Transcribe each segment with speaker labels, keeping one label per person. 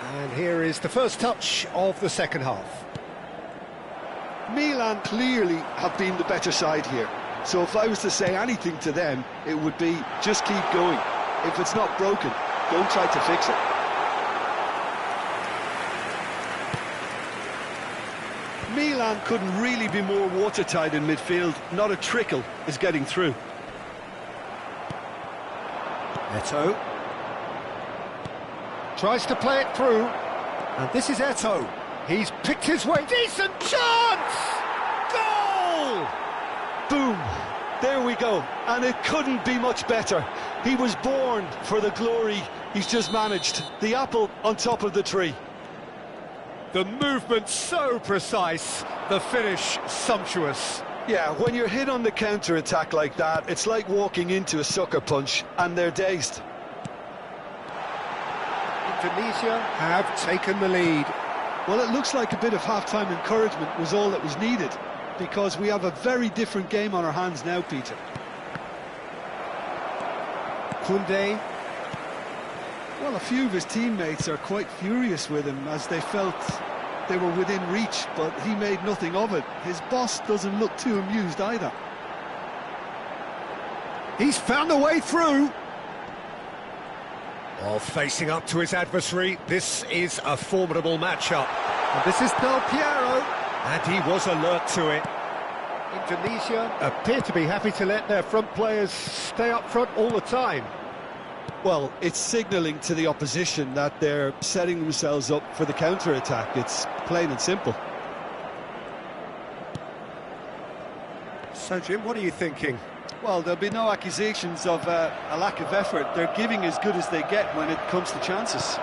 Speaker 1: And here is the first touch of the second half.
Speaker 2: Milan clearly have been the better side here. So if I was to say anything to them, it would be just keep going. If it's not broken, don't try to fix it. Milan couldn't really be more watertight in midfield. Not a trickle is getting through.
Speaker 1: Eto'o tries to play it through, and this is Eto'o. He's picked his way. Decent chance! Goal!
Speaker 2: Boom! There we go. And it couldn't be much better. He was born for the glory he's just managed. The apple on top of the tree.
Speaker 1: The movement so precise, the finish sumptuous.
Speaker 2: Yeah, when you're hit on the counter-attack like that, it's like walking into a sucker punch, and they're dazed.
Speaker 1: Indonesia have taken the lead.
Speaker 2: Well, it looks like a bit of half-time encouragement was all that was needed, because we have a very different game on our hands now, Peter.
Speaker 1: Koundé.
Speaker 2: Well, a few of his teammates are quite furious with him, as they felt they were within reach, but he made nothing of it. His boss doesn't look too amused either.
Speaker 1: He's found a way through. While facing up to his adversary, this is a formidable matchup. And this is Del Piero. And he was alert to it. Indonesia appear to be happy to let their front players stay up front all the time.
Speaker 2: Well, it's signalling to the opposition that they're setting themselves up for the counter-attack. It's plain and simple.
Speaker 1: So, Jim, what are you thinking?
Speaker 2: Well, there'll be no accusations of a lack of effort. They're giving as good as they get when it comes to chances.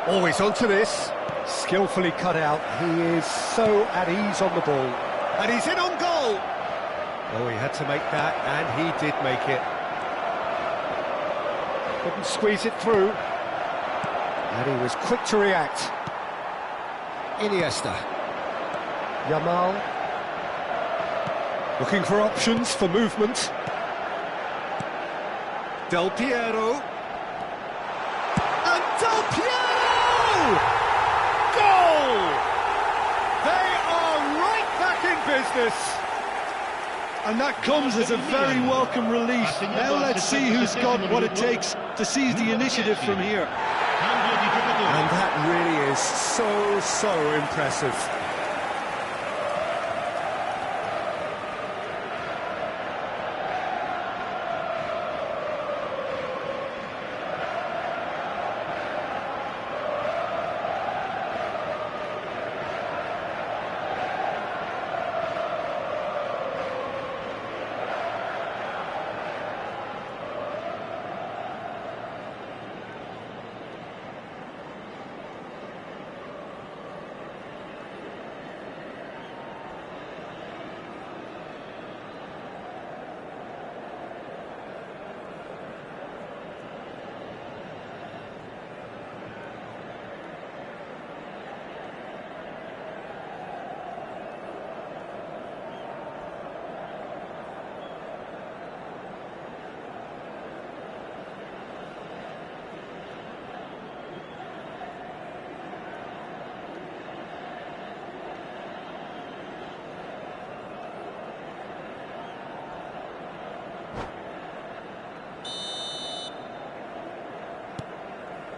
Speaker 1: Always onto this. Skillfully cut out. He is so at ease on the ball. And he's in on goal! Oh, he had to make that, and he did make it. Couldn't squeeze it through. And he was quick to react. Iniesta. Yamal. Looking for options for movement. Del Piero. And Del Piero! Goal! They are right back in business.
Speaker 2: And that comes as a very welcome relief. Now let's see who's got what it takes to seize the initiative from here.
Speaker 1: And that really is so impressive.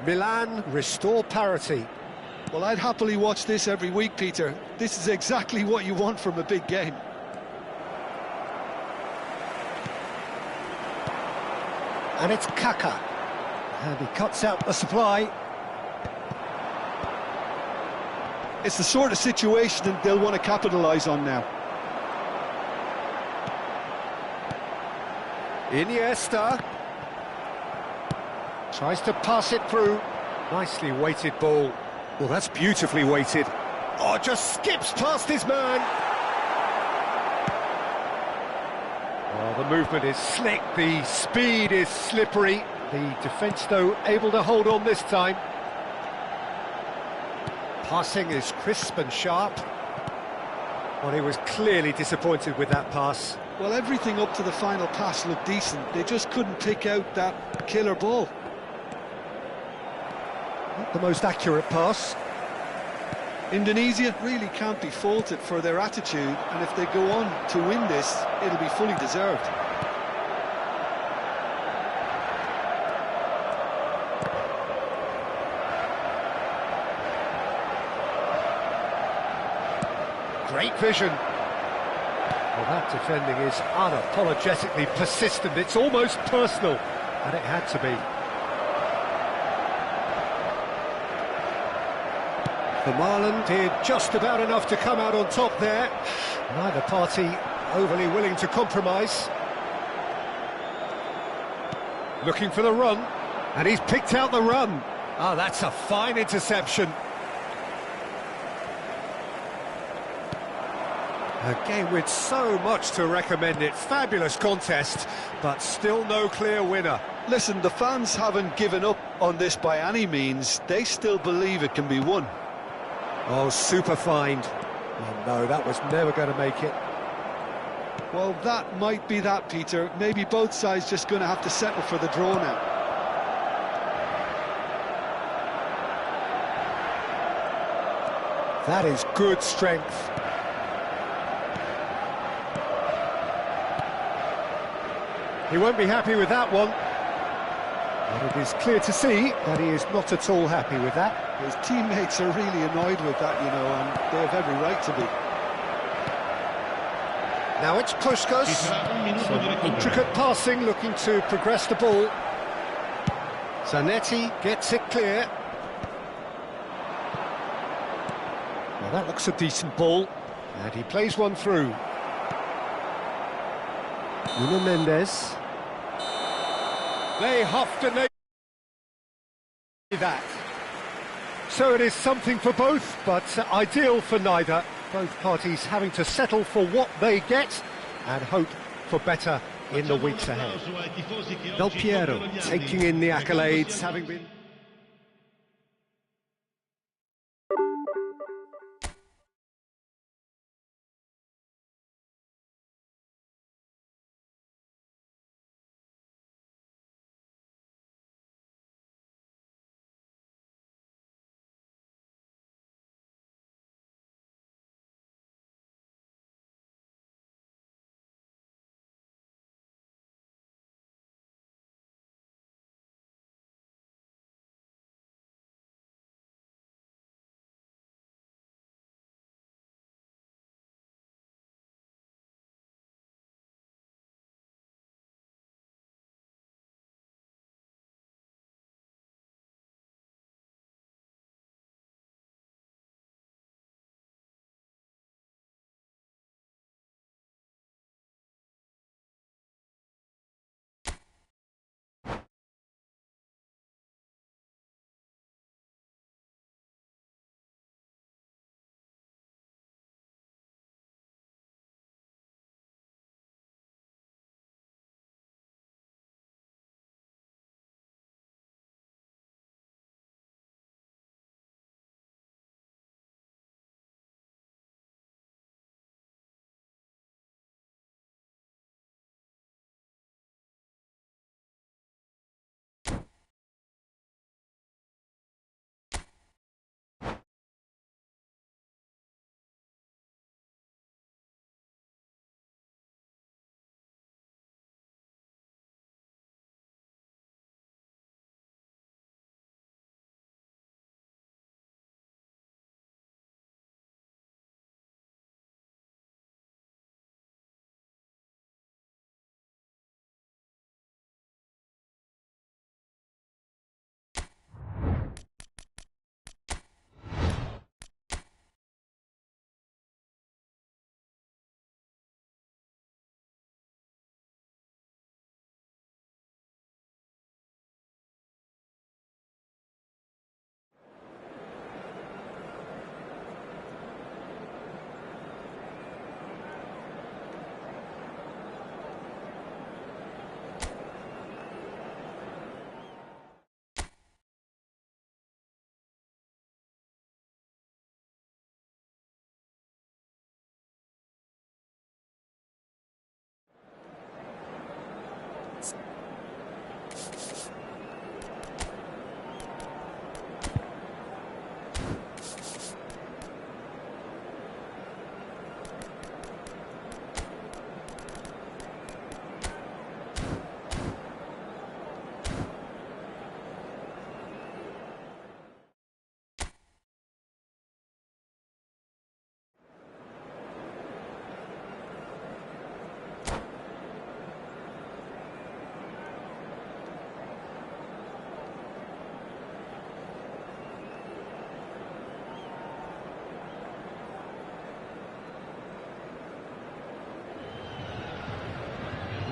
Speaker 1: Milan restore parity.
Speaker 2: Well, I'd happily watch this every week, Peter. This is exactly what you want from a big game.
Speaker 1: And it's Kaka. And he cuts out the supply.
Speaker 2: It's the sort of situation that they'll want to capitalise on now.
Speaker 1: Iniesta. Tries to pass it through. Nicely weighted ball. Well, that's beautifully weighted. Oh, just skips past his man. Oh, the movement is slick. The speed is slippery. The defence, though, able to hold on this time. Passing is crisp and sharp. Well, he was clearly disappointed with that pass.
Speaker 2: Well, everything up to the final pass looked decent. They just couldn't pick out that killer ball.
Speaker 1: Not the most accurate pass.
Speaker 2: Indonesia really can't be faulted for their attitude, and if they go on to win this, it'll be fully deserved.
Speaker 1: Great vision. Well, that defending is unapologetically persistent. It's almost personal, and it had to be. Vermaelen did just about enough to come out on top there. Neither party overly willing to compromise. Looking for the run, and he's picked out the run. Ah, that's a fine interception. A game with so much to recommend it. Fabulous contest, but still no clear winner.
Speaker 2: Listen, the fans haven't given up on this by any means. They still believe it can be won.
Speaker 1: Oh, super find. Oh no, that was never going to make it.
Speaker 2: Well, that might be that, Peter. Maybe both sides just going to have to settle for the draw now.
Speaker 1: That is good strength. He won't be happy with that one. But it is clear to see that he is not at all happy with that.
Speaker 2: His teammates are really annoyed with that, you know, and they have every right to be.
Speaker 1: Now it's Puskos. Some intricate passing, looking to progress the ball. Zanetti gets it clear. Well, that looks a decent ball. And he plays one through. Nuno Mendes. They huffed and they... that. So it is something for both, but ideal for neither. Both parties having to settle for what they get and hope for better in the weeks ahead. Del Piero taking in the accolades, having been...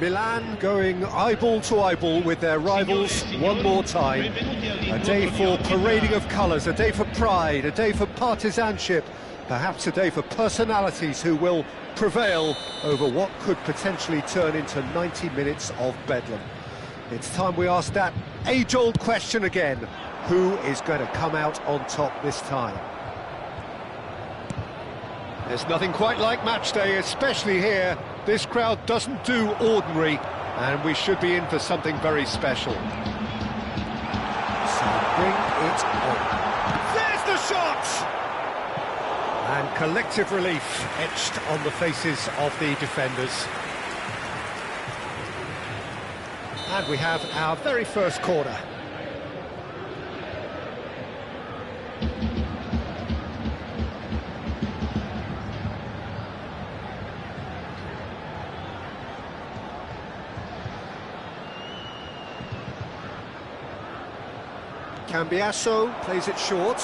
Speaker 1: Milan going eyeball to eyeball with their rivals one more time. A day for parading of colours, a day for pride, a day for partisanship, perhaps a day for personalities who will prevail over what could potentially turn into 90 minutes of bedlam. It's time we ask that age-old question again. Who is going to come out on top this time? There's nothing quite like match day, especially here. This crowd doesn't do ordinary, and we should be in for something very special. So bring it on. There's the shot! And collective relief etched on the faces of the defenders. And we have our very first corner. Cambiasso plays it short.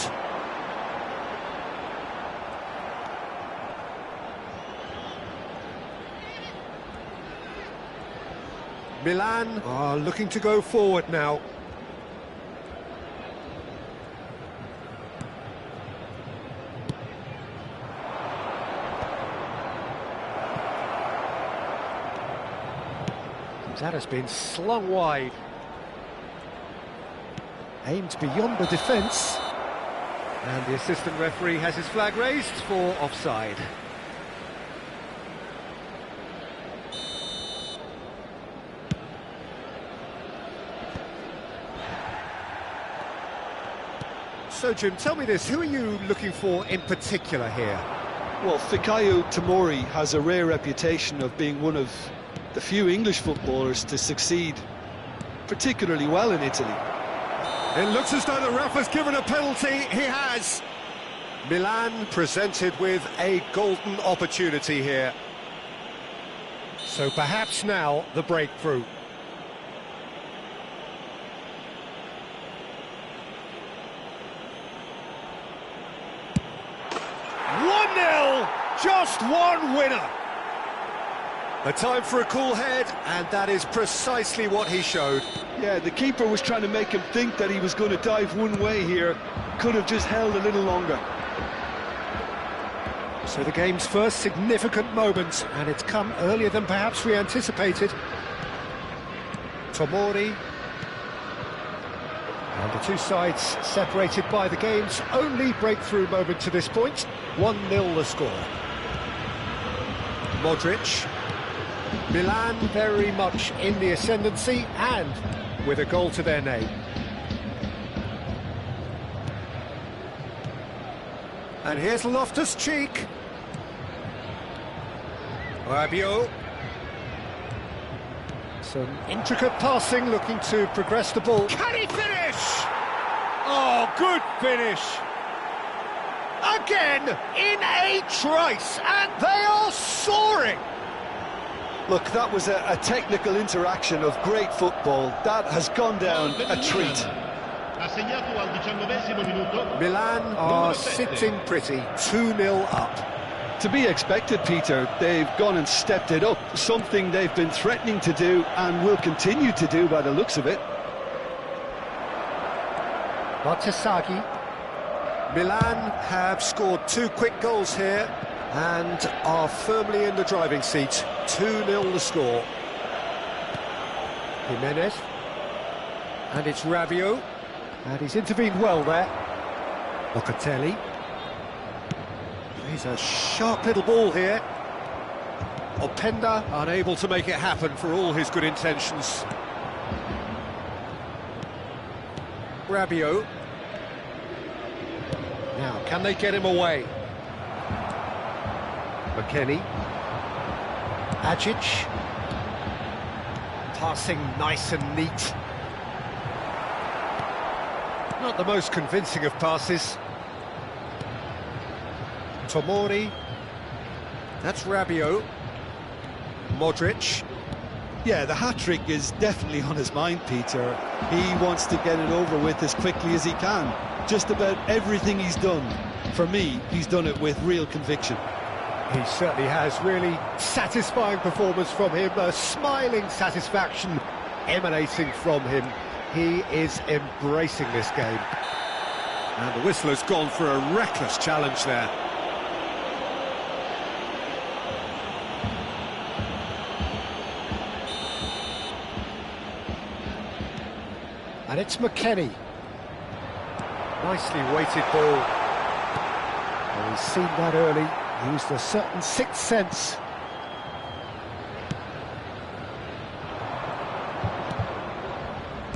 Speaker 1: Milan are looking to go forward now. That has been slung wide. Aimed beyond the defence. And the assistant referee has his flag raised for offside. So, Jim, tell me this, who are you looking for in particular here?
Speaker 2: Well, Fikayo Tomori has a rare reputation of being one of the few English footballers to succeed particularly well in Italy.
Speaker 1: It looks as though the Raff has given a penalty. He has. Milan presented with a golden opportunity here. So perhaps now the breakthrough. 1-0, just one winner. A time for a cool head, and that is precisely what he showed.
Speaker 2: Yeah, the keeper was trying to make him think that he was going to dive one way here. Could have just held a little longer.
Speaker 1: So the game's first significant moment, and it's come earlier than perhaps we anticipated. Tomori. And the two sides separated by the game's only breakthrough moment to this point. 1-0 the score. Modric. Milan very much in the ascendancy and with a goal to their name. And here's Loftus-Cheek. Rabiot. Some intricate passing, looking to progress the ball. Can he finish? Oh, good finish. Again, in a trice, and they are soaring.
Speaker 2: Look, that was a technical interaction of great football. That has gone down a treat.
Speaker 1: Milan are sitting pretty, 2-0 up.
Speaker 2: To be expected, Peter. They've gone and stepped it up, something they've been threatening to do and will continue to do by the looks of it.
Speaker 1: Bartesaghi. Milan have scored 2 quick goals here and are firmly in the driving seat. 2-0 the score. Jimenez. And it's Rabiot. And he's intervened well there. Locatelli. He's a sharp little ball here. Openda unable to make it happen for all his good intentions. Rabiot. Now, can they get him away? McKennie. Ajic. Passing nice and neat. Not the most convincing of passes. Tomori. That's Rabiot. Modric.
Speaker 2: Yeah, the hat-trick is definitely on his mind, Peter. He wants to get it over with as quickly as he can. Just about everything he's done, for me, he's done it with real conviction.
Speaker 1: He certainly has. Really satisfying performance from him. A smiling satisfaction emanating from him. He is embracing this game. And the whistle has gone for a reckless challenge there. And it's McKennie. Nicely weighted ball. Well, he's seen that early, used a certain sixth sense.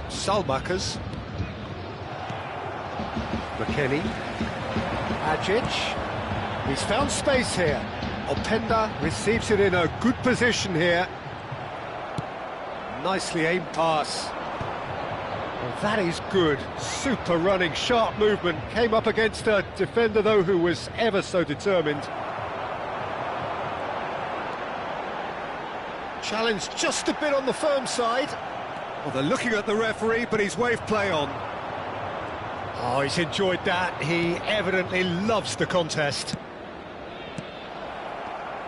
Speaker 1: Salmakers. McKennie. Ajic. He's found space here. Openda receives it in a good position here. Nicely aimed pass. Well, that is good. Super running, sharp movement. Came up against a defender, though, who was ever so determined. Challenge just a bit on the firm side. Well, they're looking at the referee, but he's waved play on. Oh, he's enjoyed that. He evidently loves the contest.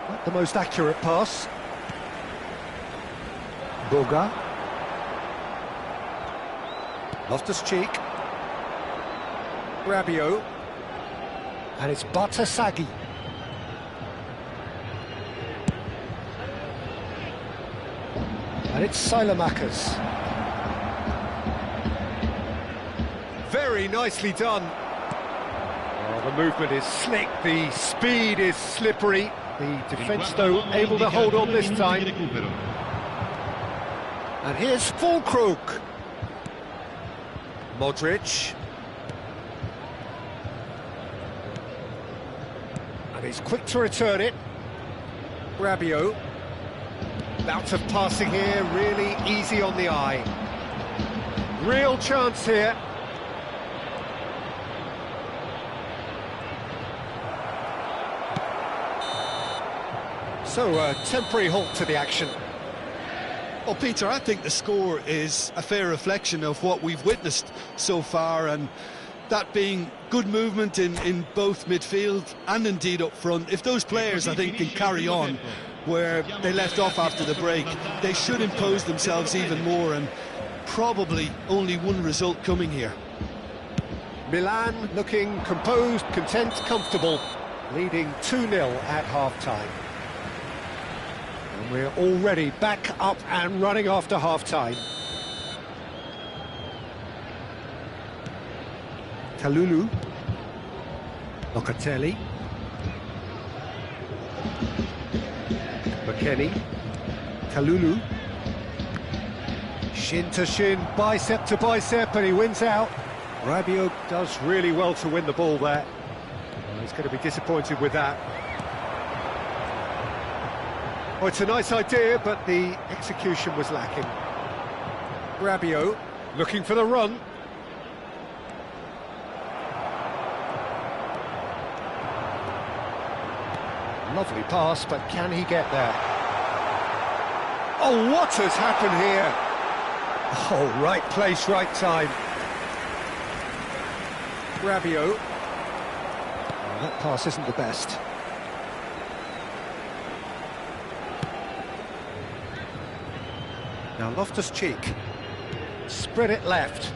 Speaker 1: Not the most accurate pass. Boga. Loftus-Cheek. Rabiot. And it's Batasagi. And it's Silamakers. Very nicely done. Oh, the movement is slick, the speed is slippery. The defence, though, able to hold on this time. And here's Fulkrug. Modric. And he's quick to return it. Rabiot. Bout of passing here, really easy on the eye. Real chance here. So, a temporary halt to the action.
Speaker 2: Well, Peter, I think the score is a fair reflection of what we've witnessed so far, and that being good movement in both midfield and indeed up front. If those players, I think, can carry on where they left off after the break, they should impose themselves even more, and probably only one result coming here.
Speaker 1: Milan looking composed, content, comfortable, leading 2-0 at half-time. And we're already back up and running after half-time. Kalulu. Locatelli. McKennie. Kalulu. Shin to shin, bicep to bicep, and he wins out. Rabiot does really well to win the ball there. Well, he's going to be disappointed with that. Oh, it's a nice idea, but the execution was lacking. Rabiot looking for the run. Lovely pass, but can he get there? Oh, what has happened here? Oh, right place, right time. Rabiot. Oh, that pass isn't the best. Now Loftus-Cheek. Spread it left.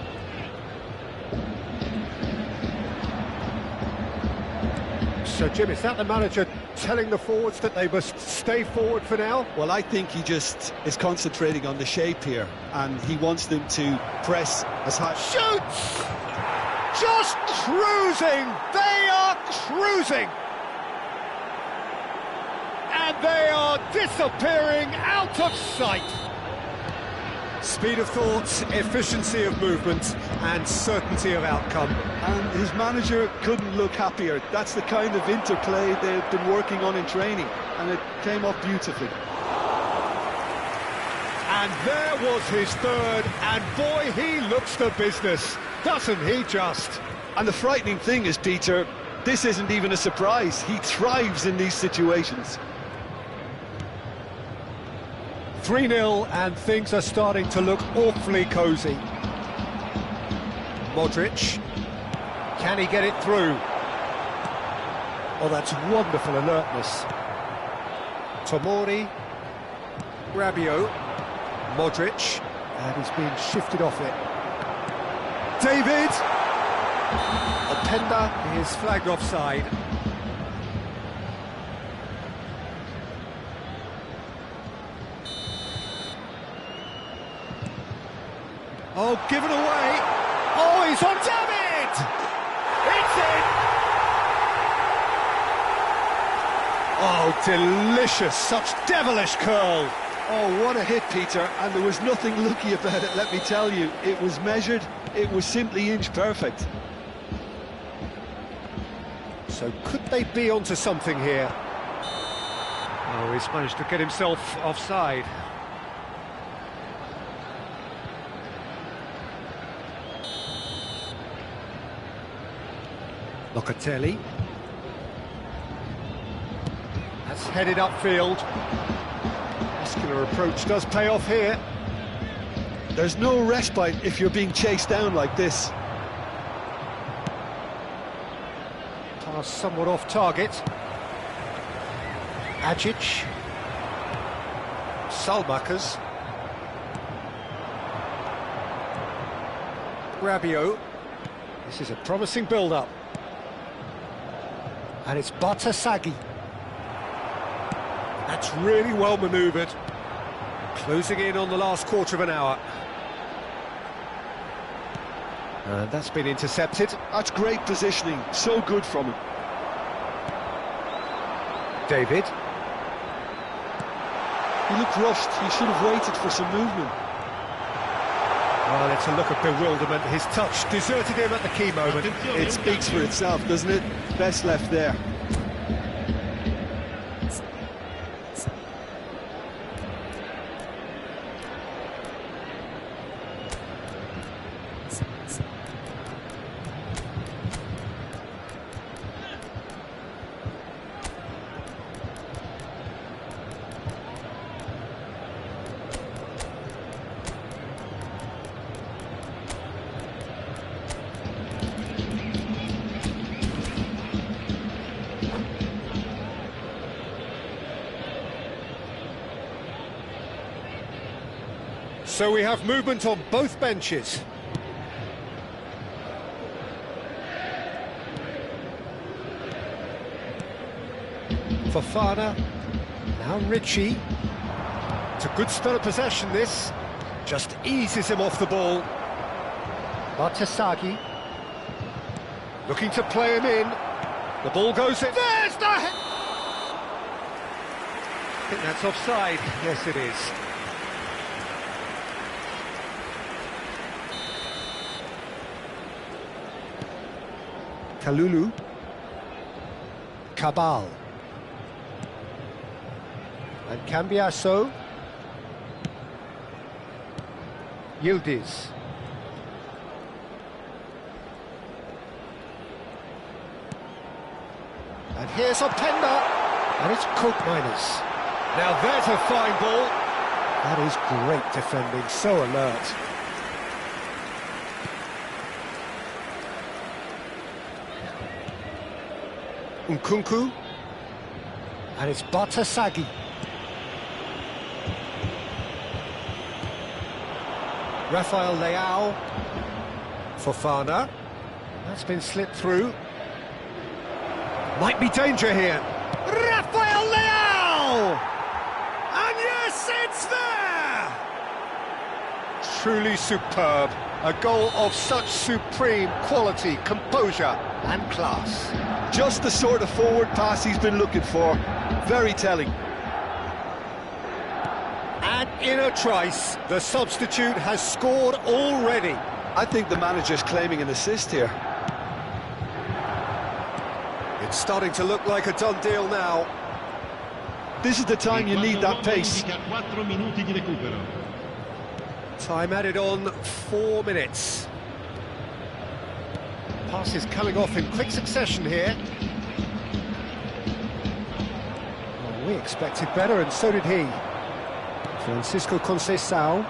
Speaker 1: So, Jim, is that the manager telling the forwards that they must stay forward for now?
Speaker 2: Well, I think he just is concentrating on the shape here, and he wants them to press as high.
Speaker 1: Shoots! Just cruising! They are cruising! And they are disappearing out of sight! Speed of thought, efficiency of movement, and certainty of outcome.
Speaker 2: And his manager couldn't look happier. That's the kind of interplay they've been working on in training, and it came off beautifully.
Speaker 1: And there was his third, and boy, he looks the business, doesn't he just?
Speaker 2: And the frightening thing is, Peter, this isn't even a surprise. He thrives in these situations.
Speaker 1: 3-0, and things are starting to look awfully cosy. Modric. Can he get it through? Oh, that's wonderful alertness. Tomori, Rabiot, Modric, and he's being shifted off it. David! Openda is flagged offside. Oh, given away! Oh, he's on David! It's in! Oh, delicious, such devilish curl!
Speaker 2: Oh, what a hit, Peter, and there was nothing lucky about it, let me tell you. It was measured, it was simply inch perfect.
Speaker 1: So could they be onto something here? Oh, he's managed to get himself offside. Locatelli. That's headed upfield. Muscular approach does pay off here.
Speaker 2: There's no respite if you're being chased down like this.
Speaker 1: Pass somewhat off target. Ajic. Salmakers. Rabiot. This is a promising build-up. And it's Batasagi. That's really well manoeuvred. Closing in on the last quarter of an hour. And that's been intercepted.
Speaker 2: That's great positioning, so good from him.
Speaker 1: David.
Speaker 2: He looked rushed, he should have waited for some movement.
Speaker 1: Well, it's a look of bewilderment. His touch deserted him at the key moment.
Speaker 2: It speaks for itself, doesn't it? Best left there.
Speaker 1: So we have movement on both benches. Fofana, now Ritchie. It's a good spell of possession, this. Just eases him off the ball. Batasagi. Looking to play him in. The ball goes in. There's the... I think that's offside. Yes, it is. Kalulu, Cabal, and Cambiaso, Yildiz, and here's Openda, and it's Koopmeiners. Now there's a fine ball. That is great defending, so alert. Nkunku, and it's Batasagi. Rafael Leao, Fofana, that's been slipped through. Might be danger here. Rafael Leao! And yes, it's there! Truly superb. A goal of such supreme quality, composure and class.
Speaker 2: Just the sort of forward pass he's been looking for. Very telling.
Speaker 1: And in a trice, the substitute has scored already.
Speaker 2: I think the manager's claiming an assist here.
Speaker 1: It's starting to look like a done deal now.
Speaker 2: This is the time you need that pace.
Speaker 1: Time added on 4 minutes. Pass is coming off in quick succession here. Well, we expected better, and so did he. Francisco Conceição.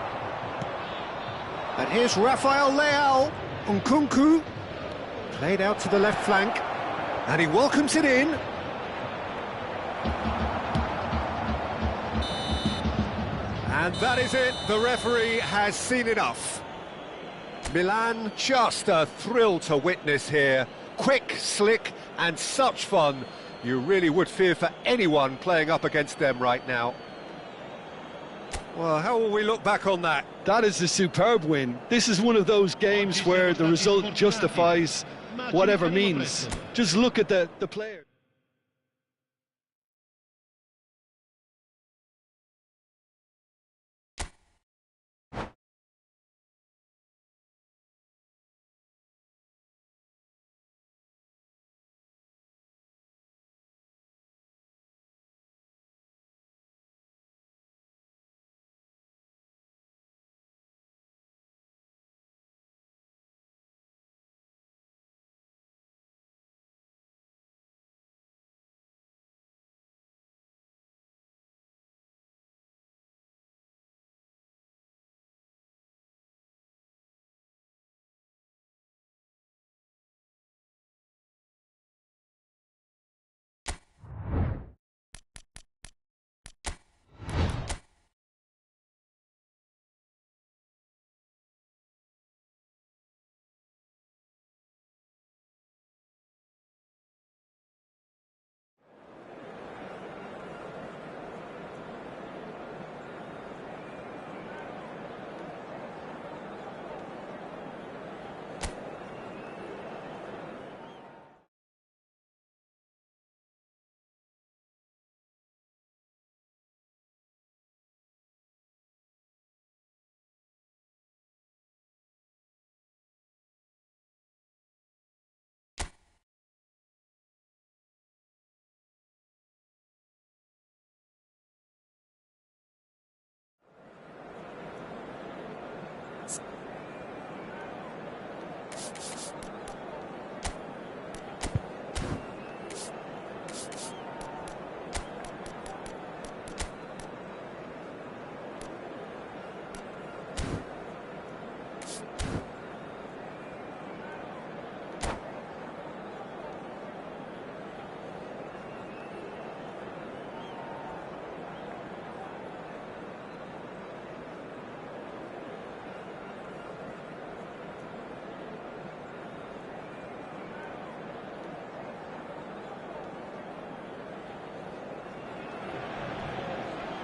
Speaker 1: And here's Rafael Leao. Nkunku. Played out to the left flank. And he welcomes it in. And that is it, the referee has seen enough. Milan, just a thrill to witness here. Quick, slick, and such fun. You really would fear for anyone playing up against them right now. Well, how will we look back on that?
Speaker 2: That is a superb win. This is one of those games where the result justifies whatever means. Just look at the player.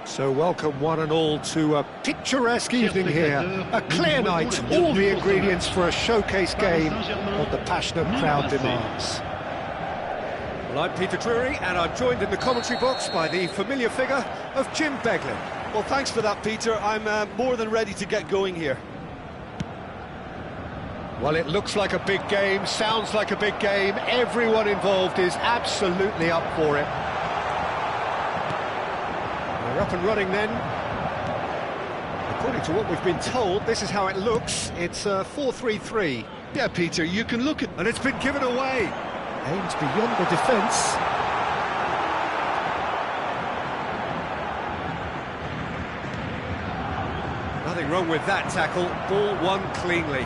Speaker 1: So welcome one and all to a picturesque evening here, a clear night, all the ingredients for a showcase game what the passionate crowd demands. Well, I'm Peter Drury and I'm joined in the commentary box by the familiar figure of Jim Beglin.
Speaker 2: Well, thanks for that, Peter. I'm more than ready to get going here.
Speaker 1: Well, it looks like a big game, sounds like a big game, everyone involved is absolutely up for it. We're up and running then. According to what we've been told, this is how it looks. It's 4-3-3.
Speaker 2: Yeah, Peter, you can look at...
Speaker 1: And it's been given away. Aims beyond the defence. Nothing wrong with that tackle. Ball won cleanly.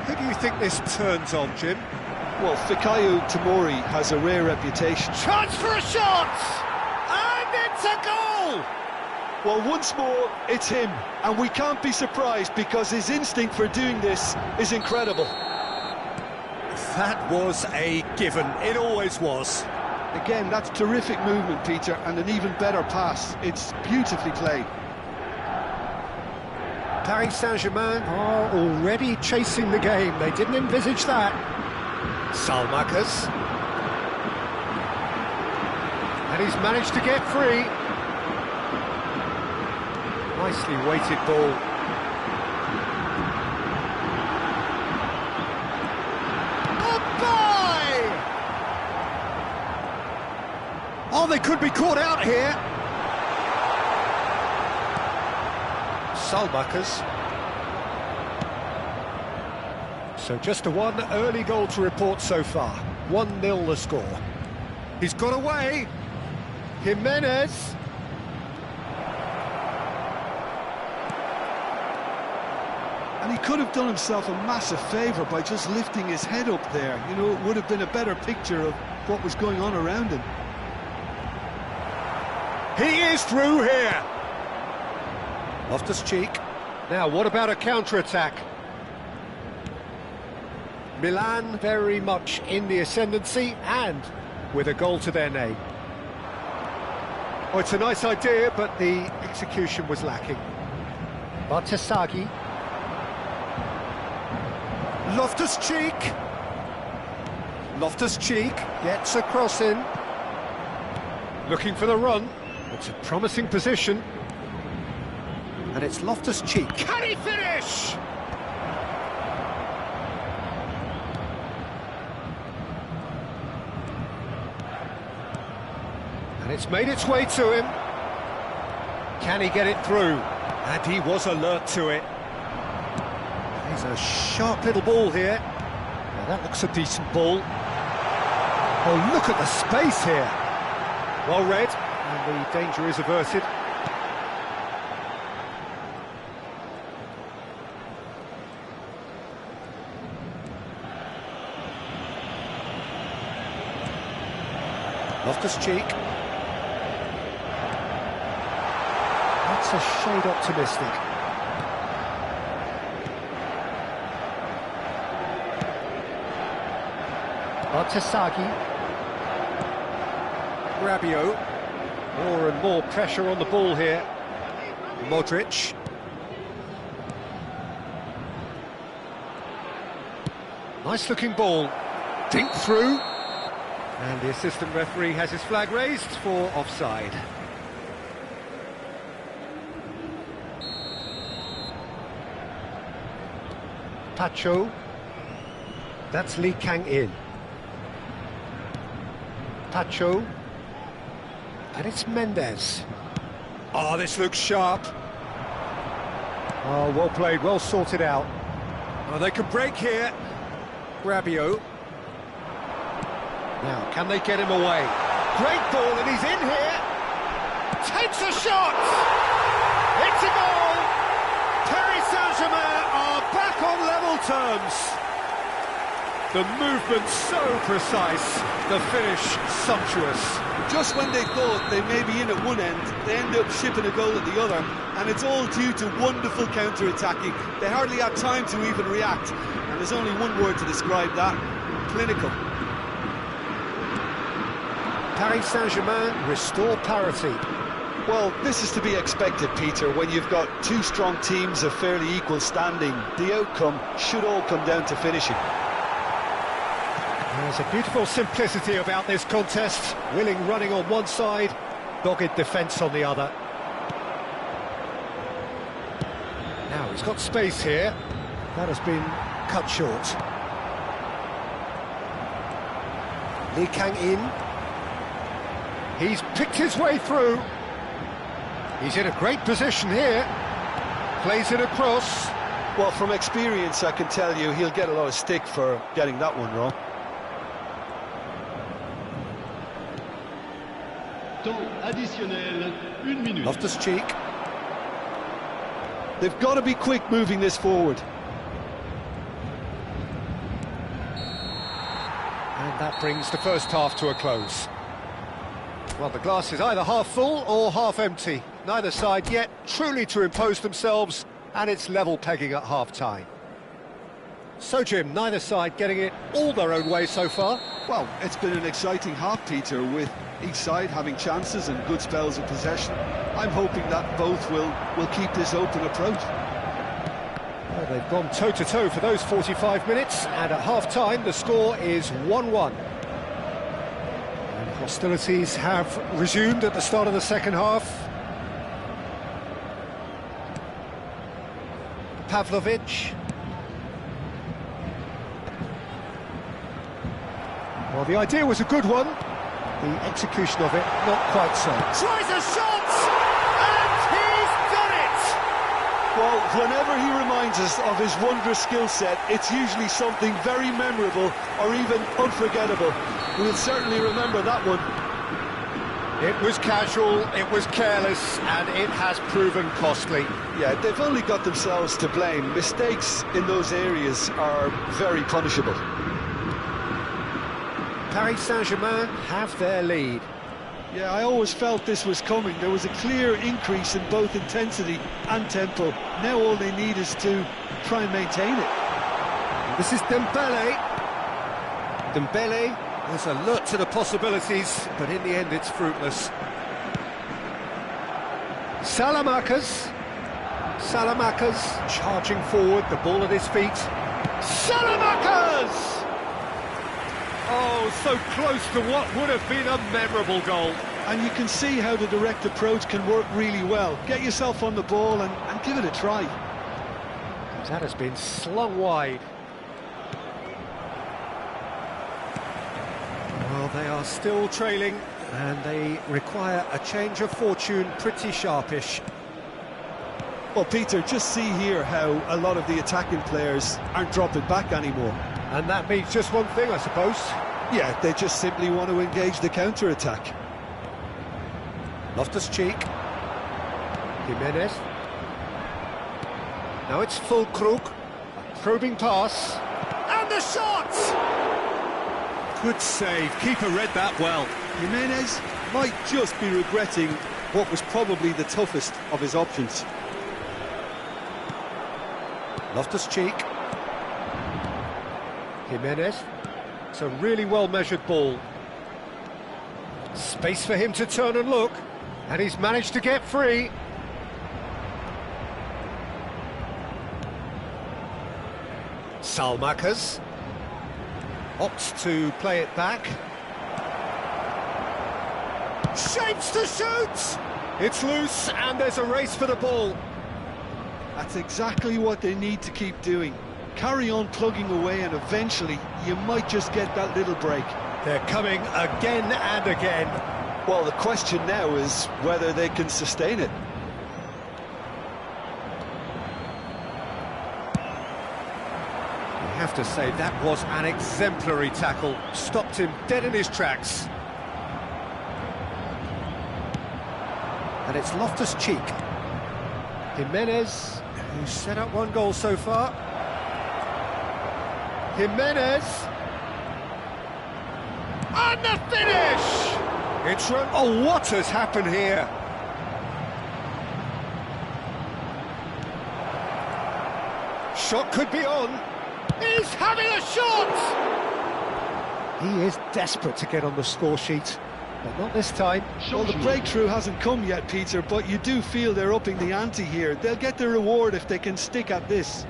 Speaker 1: Who do you think this turns on, Jim?
Speaker 2: Well, Fikayo Tomori has a rare reputation.
Speaker 1: Chance for a shot! And it's a goal!
Speaker 2: Well, once more, it's him. And we can't be surprised because his instinct for doing this is incredible.
Speaker 1: That was a given. It always was.
Speaker 2: Again, that's terrific movement, Peter, and an even better pass. It's beautifully played.
Speaker 1: Paris Saint-Germain are already chasing the game. They didn't envisage that. Salmakas. And he's managed to get free. Nicely weighted ball. Goodbye! Oh, they could be caught out here. Salmakas. So just a one early goal to report so far. 1-0 the score. He's got away. Jimenez.
Speaker 2: And he could have done himself a massive favour by just lifting his head up there. You know, it would have been a better picture of what was going on around him.
Speaker 1: He is through here. Loftus-Cheek. Now, what about a counter-attack? Milan very much in the ascendancy and with a goal to their name. Oh, it's a nice idea, but the execution was lacking. Bartesaghi. Loftus-Cheek. Loftus-Cheek gets a cross in. Looking for the run. It's a promising position. And it's Loftus-Cheek. Can he finish? And it's made its way to him. Can he get it through? And he was alert to it. He's a sharp little ball here. Now that looks a decent ball. Oh, look at the space here. Well read, and the danger is averted. Loftus-Cheek. That's a shade optimistic. Bartesaghi. Rabiot. More and more pressure on the ball here. Modric. Nice looking ball. Dink through. And the assistant referee has his flag raised for offside. Pacho. That's Lee Kang-in. Pacho. And it's Mendes. Oh, this looks sharp. Oh, well played, well sorted out. Oh, they can break here. Rabiot. Now, can they get him away? Great ball, and he's in here. Takes a shot! It's a goal! Paris Saint-Germain are back on level terms. The movement so precise, the finish sumptuous.
Speaker 2: Just when they thought they may be in at one end, they end up shipping a goal at the other, and it's all due to wonderful counter-attacking. They hardly had time to even react, and there's only one word to describe that: clinical.
Speaker 1: Paris Saint-Germain restore parity.
Speaker 2: Well, this is to be expected, Peter, when you've got two strong teams of fairly equal standing. The outcome should all come down to finishing.
Speaker 1: There's a beautiful simplicity about this contest. Willing running on one side, dogged defence on the other. Now he's got space here. That has been cut short. Lee Kang-in. He's picked his way through. He's in a great position here. Plays it across.
Speaker 2: Well, from experience, I can tell you he'll get a lot of stick for getting that one wrong.
Speaker 1: Loftus-Cheek.
Speaker 2: They've got to be quick moving this forward.
Speaker 1: And that brings the first half to a close. Well, the glass is either half full or half empty. Neither side yet truly to impose themselves, and it's level pegging at half-time. So, Jim, neither side getting it all their own way so far.
Speaker 2: Well, it's been an exciting half, Peter, with each side having chances and good spells of possession. I'm hoping that both will keep this open approach.
Speaker 1: Well, they've gone toe-to-toe for those 45 minutes, and at half-time the score is 1-1. And hostilities have resumed at the start of the second half. Pavlovic. Well, the idea was a good one. The execution of it, not quite so. Tries a shot! And he's done it!
Speaker 2: Well, whenever he reminds us of his wondrous skill set, it's usually something very memorable or even unforgettable. We'll certainly remember that one.
Speaker 1: It was casual, it was careless, and it has proven costly.
Speaker 2: Yeah, they've only got themselves to blame. Mistakes in those areas are very punishable.
Speaker 1: Paris Saint-Germain have their lead.
Speaker 2: Yeah, I always felt this was coming. There was a clear increase in both intensity and tempo. Now all they need is to try and maintain it.
Speaker 1: This is Dembele. Dembele is alert to the possibilities, but in the end it's fruitless. Salamakers charging forward, the ball at his feet. Salamakers! Oh, so close to what would have been a memorable goal.
Speaker 2: And you can see how the direct approach can work really well. Get yourself on the ball and give it a try.
Speaker 1: That has been slung wide. Well, they are still trailing, and they require a change of fortune pretty sharpish.
Speaker 2: Well, Peter, just see here how a lot of the attacking players aren't dropping back anymore.
Speaker 1: And that means just one thing, I suppose.
Speaker 2: Yeah, they just simply want to engage the counter-attack.
Speaker 1: Loftus-Cheek. Jimenez. Now it's Fulkrug. A probing pass. And the shot! Good save. Keeper read that well.
Speaker 2: Jimenez might just be regretting what was probably the toughest of his options.
Speaker 1: Loftus-Cheek. Jimenez. It's a really well-measured ball. Space for him to turn and look. And he's managed to get free. Salmakers opts to play it back. Shapes to shoot! It's loose and there's a race for the ball.
Speaker 2: That's exactly what they need to keep doing. Carry on plugging away and eventually you might just get that little break.
Speaker 1: They're coming again and again.
Speaker 2: Well, the question now is whether they can sustain it.
Speaker 1: I have to say, that was an exemplary tackle. Stopped him dead in his tracks. And it's Loftus-Cheek. Jimenez, who's set up one goal so far. Jimenez. And the finish! It's run. Oh, what has happened here? Shot could be on. He's having a shot! He is desperate to get on the score sheet, but not this time.
Speaker 2: Well, the breakthrough hasn't come yet, Peter, but you do feel they're upping the ante here. They'll get the reward if they can stick at this.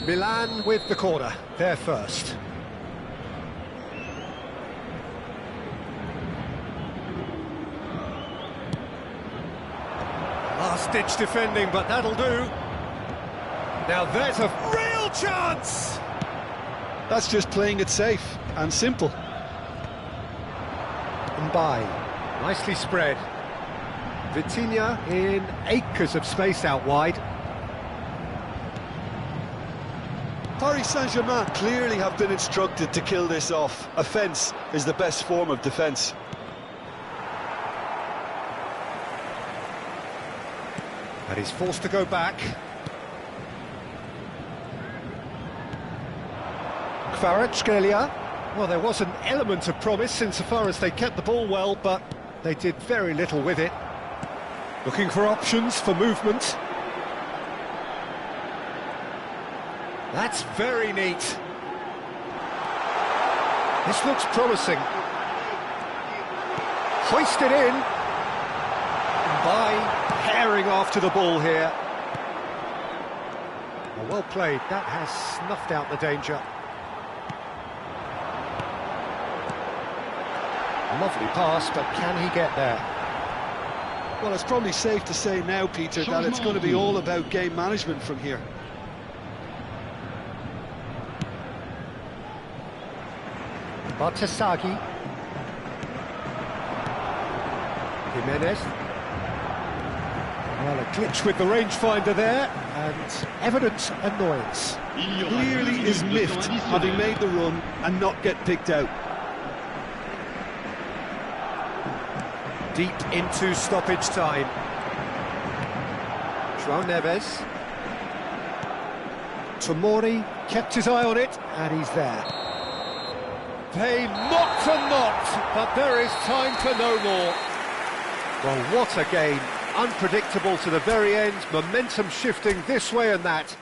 Speaker 1: Milan with the corner, they're first. Last-ditch defending, but that'll do. Now there's a real chance!
Speaker 2: That's just playing it safe and simple.
Speaker 1: Mbai, nicely spread. Vitinha in acres of space out wide.
Speaker 2: Paris Saint-Germain clearly have been instructed to kill this off. Offence is the best form of defence.
Speaker 1: And he's forced to go back. Kvaratskhelia. Well, there was an element of promise insofar as they kept the ball well, but they did very little with it. Looking for options for movement. That's very neat. This looks promising. Hoisted in. By herring after the ball here. Well played. That has snuffed out the danger. Lovely pass, but can he get there?
Speaker 2: Well, it's probably safe to say now, Peter, that it's going to be all about game management from here.
Speaker 1: Bartasagi. Jimenez. Well, a glitch with the rangefinder there, and evident annoyance.
Speaker 2: Clearly is miffed, having made the run and not get picked out.
Speaker 1: Deep into stoppage time. João Neves. Tomori kept his eye on it, and he's there. They mocked and mocked, but there is time for no more. Well, what a game. Unpredictable to the very end, momentum shifting this way and that.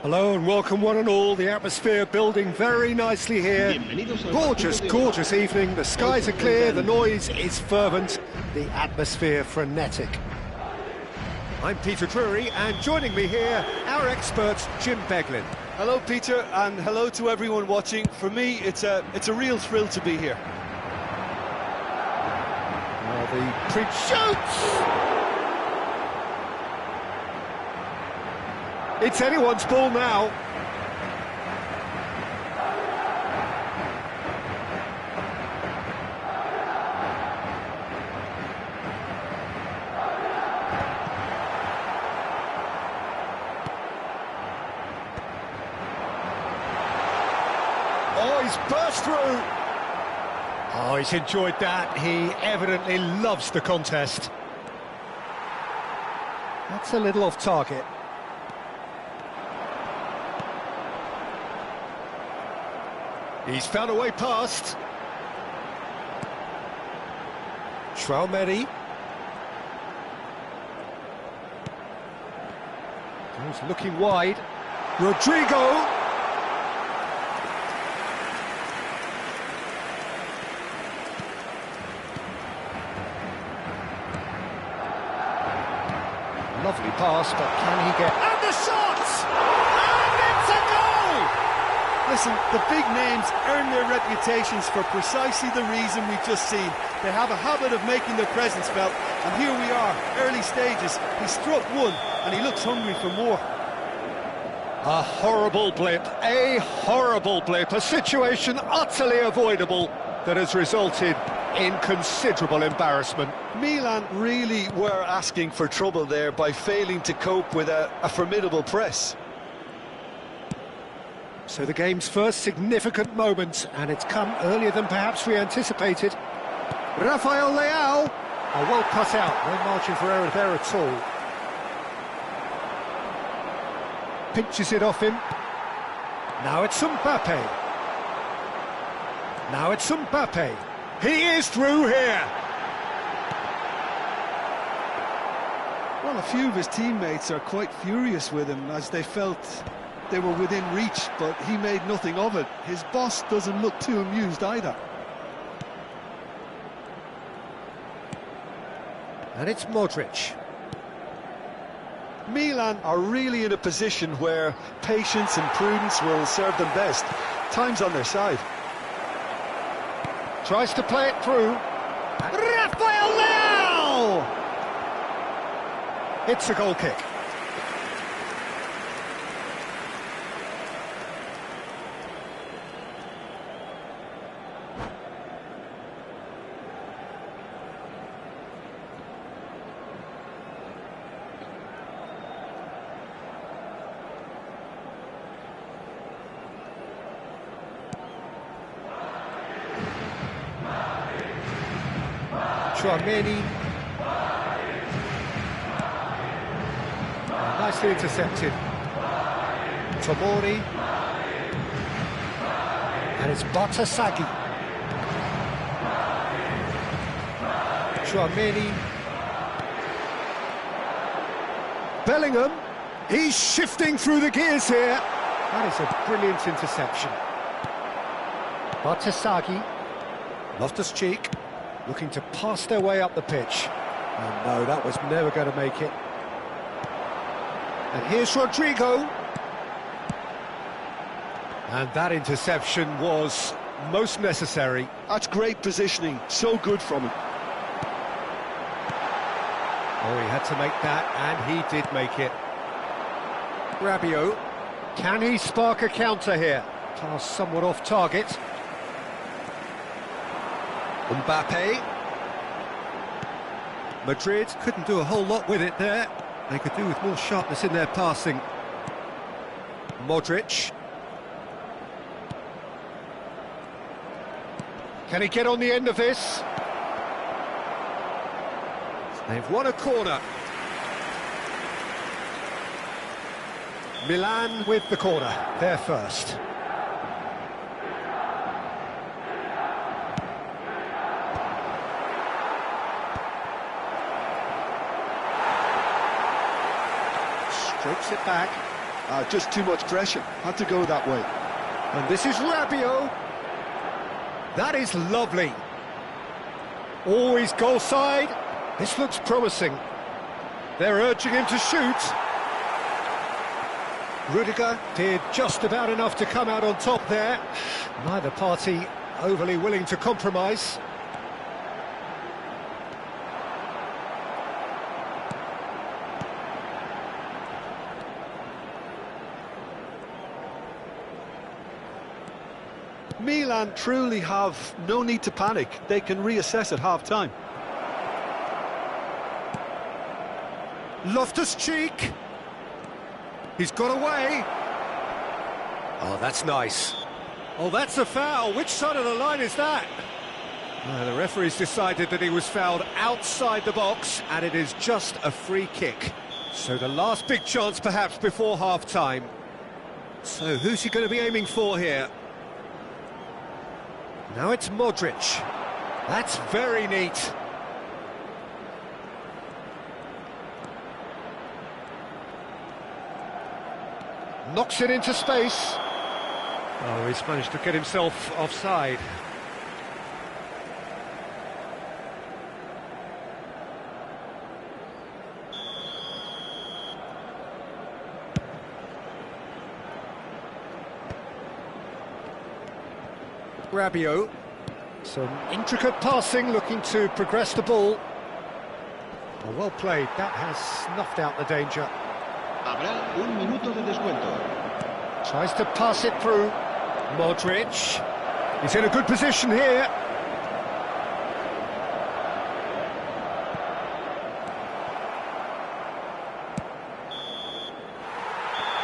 Speaker 1: Hello and welcome one and all, the atmosphere building very nicely here. Gorgeous, gorgeous evening, the skies are clear, the noise is fervent, the atmosphere frenetic. I'm Peter Drury, and joining me here, our expert Jim Beglin.
Speaker 2: Hello Peter, and hello to everyone watching. For me, it's a real thrill to be here.
Speaker 1: Well, the pre-shoots! It's anyone's ball now. Oh, he's burst through. Oh, he's enjoyed that. He evidently loves the contest. That's a little off target. He's found a way past. Traumeri. He's looking wide. Rodrigo. Lovely pass, but can he get... And the shot!
Speaker 2: Listen, the big names earn their reputations for precisely the reason we've just seen. They have a habit of making their presence felt, and here we are, early stages. He struck one, and he looks hungry for more.
Speaker 1: A horrible blip, a situation utterly avoidable that has resulted in considerable embarrassment.
Speaker 2: Milan really were asking for trouble there by failing to cope with a formidable press.
Speaker 1: So the game's first significant moment, and it's come earlier than perhaps we anticipated. Rafael Leao, well cut out, no margin for error there at all. pinches it off him. Now it's Mbappe. Now it's Mbappe. He is through here.
Speaker 2: Well, a few of his teammates are quite furious with him as they felt they were within reach, but he made nothing of it. His boss doesn't look too amused either.
Speaker 1: And it's Modric.
Speaker 2: Milan are really in a position where patience and prudence will serve them best. Time's on their side.
Speaker 1: Tries to play it through. Rafael Leao! It's a goal kick. Tchouameni. Nicely intercepted. Tomori. And it's Batasagi. Tchouameni. Bellingham. He's shifting through the gears here. That is a brilliant interception. Batasagi. Loftus-Cheek. Looking to pass their way up the pitch. And no, that was never going to make it. And here's Rodrigo. And that interception was most necessary.
Speaker 2: That's great positioning, so good from him.
Speaker 1: Oh, he had to make that, and he did make it. Rabiot. Can he spark a counter here? Pass somewhat off target. Mbappe. Madrid couldn't do a whole lot with it there. They could do with more sharpness in their passing. Modric. Can he get on the end of this? They've won a corner. Milan with the corner, they're first. Strokes it back.
Speaker 2: Just too much pressure. Had to go that way.
Speaker 1: And this is Rabiot. That is lovely. Always goal side. This looks promising. They're urging him to shoot. Rudiger did just about enough to come out on top there. Neither party overly willing to compromise.
Speaker 2: Milan truly have no need to panic. They can reassess at half-time.
Speaker 1: Loftus-Cheek. He's got away. Oh, that's nice. Oh, that's a foul. Which side of the line is that? The referee's decided that he was fouled outside the box, and it is just a free kick. So the last big chance, perhaps, before half-time. So who's he going to be aiming for here? Now it's Modric. That's very neat. Knocks it into space. Oh, he's managed to get himself offside. Rabiot. Some intricate passing, looking to progress the ball. Oh, well played. That has snuffed out the danger.
Speaker 3: Habrá un minuto de descuento.
Speaker 1: Tries to pass it through. Modric. He's in a good position here.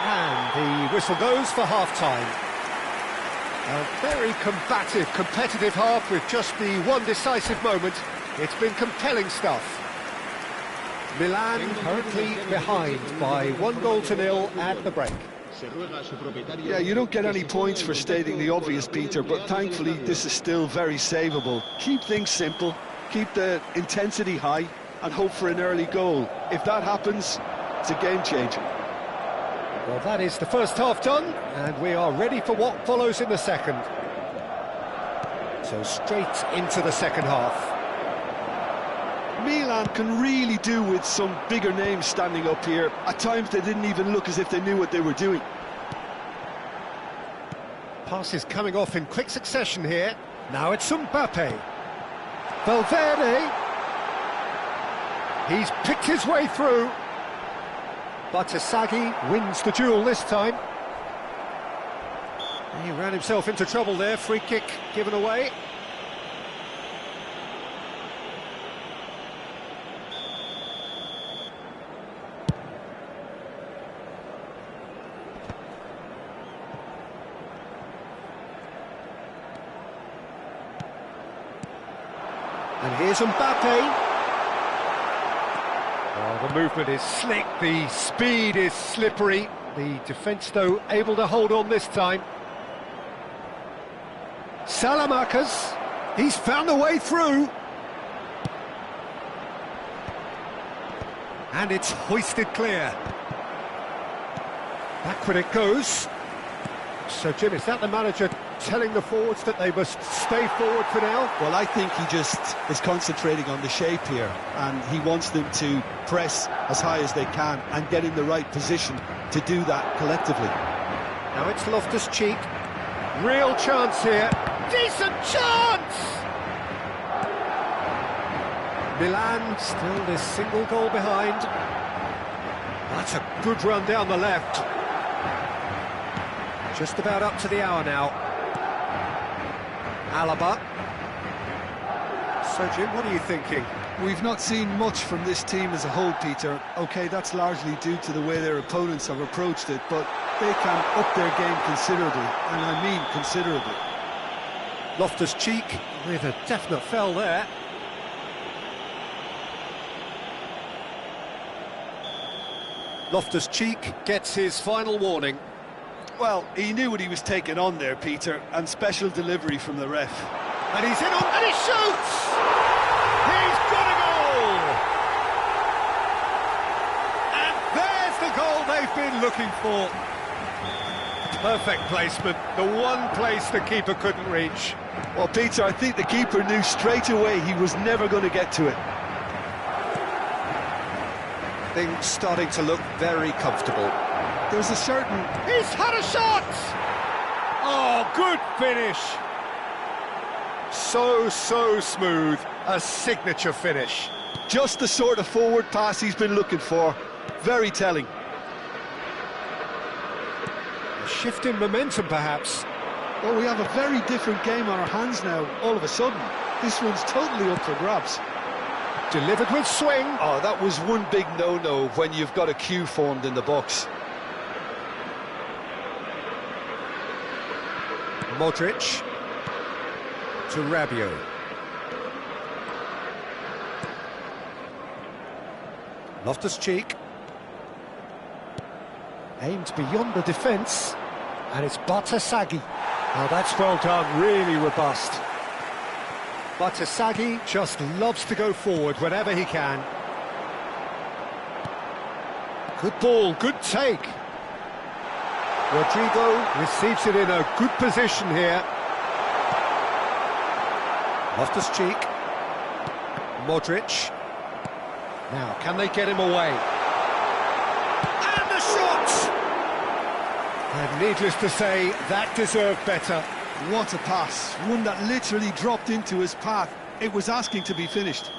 Speaker 1: And the whistle goes for half-time. A very combative, competitive half with just the one decisive moment. It's been compelling stuff. Milan currently behind by 1-0 at the break.
Speaker 2: Yeah, you don't get any points for stating the obvious, Peter, but thankfully this is still very savable. Keep things simple, keep the intensity high, and hope for an early goal. If that happens, it's a game changer.
Speaker 1: Well, that is the first half done, and we are ready for what follows in the second. So straight into the second half.
Speaker 2: Milan can really do with some bigger names standing up here. At times they didn't even look as if they knew what they were doing.
Speaker 1: Passes coming off in quick succession here. Now it's Mbappe. Valverde. He's picked his way through. Batasagi wins the duel this time. He ran himself into trouble there. Free kick given away. And here's Mbappe. Oh, the movement is slick, the speed is slippery. The defence, though, able to hold on this time. Salamakas, he's found a way through. And it's hoisted clear. Backward it goes. So, Jim, is that the manager telling the forwards that they must stay forward for now?
Speaker 2: Well, I think he just is concentrating on the shape here, and he wants them to press as high as they can and get in the right position to do that collectively.
Speaker 1: Now it's Loftus-Cheek. Real chance here. Decent chance! Milan still this single goal behind. That's a good run down the left. Just about up to the hour now. Alaba. So, Jim, what are you thinking?
Speaker 2: We've not seen much from this team as a whole, Peter. OK, that's largely due to the way their opponents have approached it, but they can up their game considerably, and I mean considerably.
Speaker 1: Loftus-Cheek with a definite foul there. Loftus-Cheek gets his final warning.
Speaker 2: Well, he knew what he was taking on there, Peter, and special delivery from the ref.
Speaker 1: And he's in on, and he shoots! He's got a goal! And there's the goal they've been looking for. Perfect placement, the one place the keeper couldn't reach.
Speaker 2: Well, Peter, I think the keeper knew straight away he was never going to get to it.
Speaker 1: Things starting to look very comfortable.
Speaker 2: There's a certain...
Speaker 1: He's had a shot! Oh, good finish! So smooth, a signature finish.
Speaker 2: Just the sort of forward pass he's been looking for. Very telling.
Speaker 1: A shift in momentum, perhaps.
Speaker 2: Well, we have a very different game on our hands now, all of a sudden. This one's totally up for grabs.
Speaker 1: Delivered with swing.
Speaker 2: Oh, that was one big no-no when you've got a queue formed in the box.
Speaker 1: Modric to Rabiot. Loftus-Cheek. Aimed beyond the defence. And it's Batasagi. Oh, that's well done, really robust. Batasagi just loves to go forward whenever he can. Good ball, good take. Rodrigo receives it in a good position here. Loftus-Cheek. Modric. Now, can they get him away? And the shot! And needless to say, that deserved better.
Speaker 2: What a pass, one that literally dropped into his path. It was asking to be finished.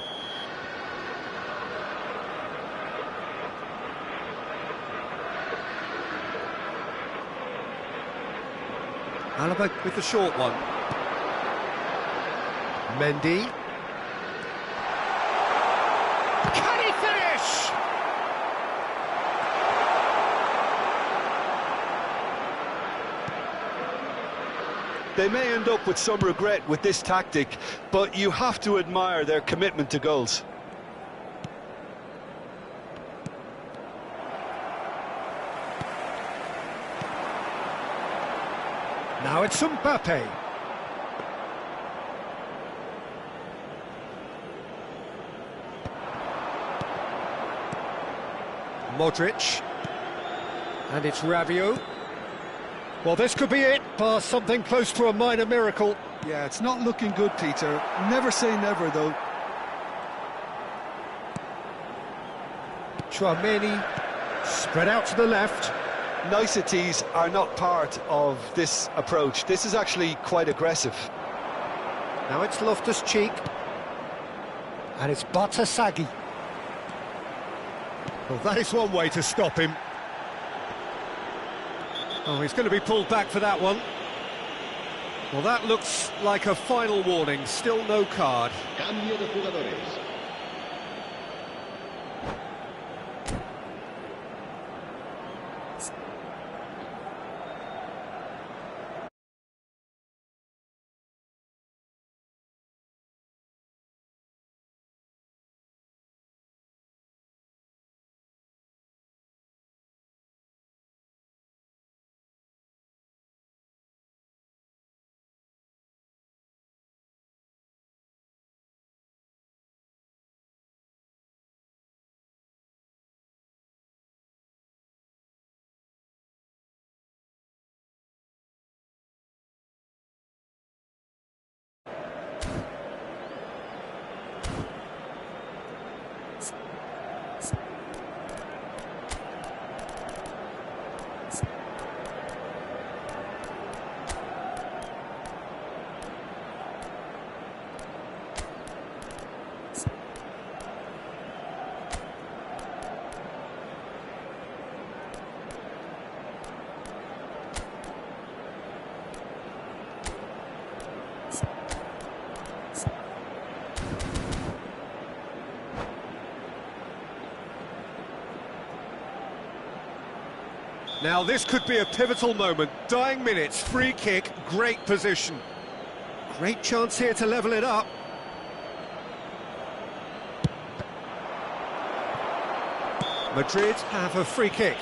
Speaker 1: Alaba with the short one. Mendy. Can he finish?
Speaker 2: They may end up with some regret with this tactic, but you have to admire their commitment to goals.
Speaker 1: Now it's Mbappe. Modric. And it's Rabiot. Well, this could be it, but something close to a minor miracle.
Speaker 2: Yeah, it's not looking good, Peter. Never say never, though.
Speaker 1: Chouameni spread out to the left.
Speaker 2: Niceties are not part of this approach. This is actually quite aggressive.
Speaker 1: Now it's Loftus-Cheek. And it's Batasagi. Well, that is one way to stop him. Oh, he's going to be pulled back for that one. Well, that looks like a final warning. Still no card.
Speaker 3: Cambio de jugadores.
Speaker 1: Now this could be a pivotal moment. Dying minutes, free kick, great position. Great chance here to level it up. Madrid have a free kick.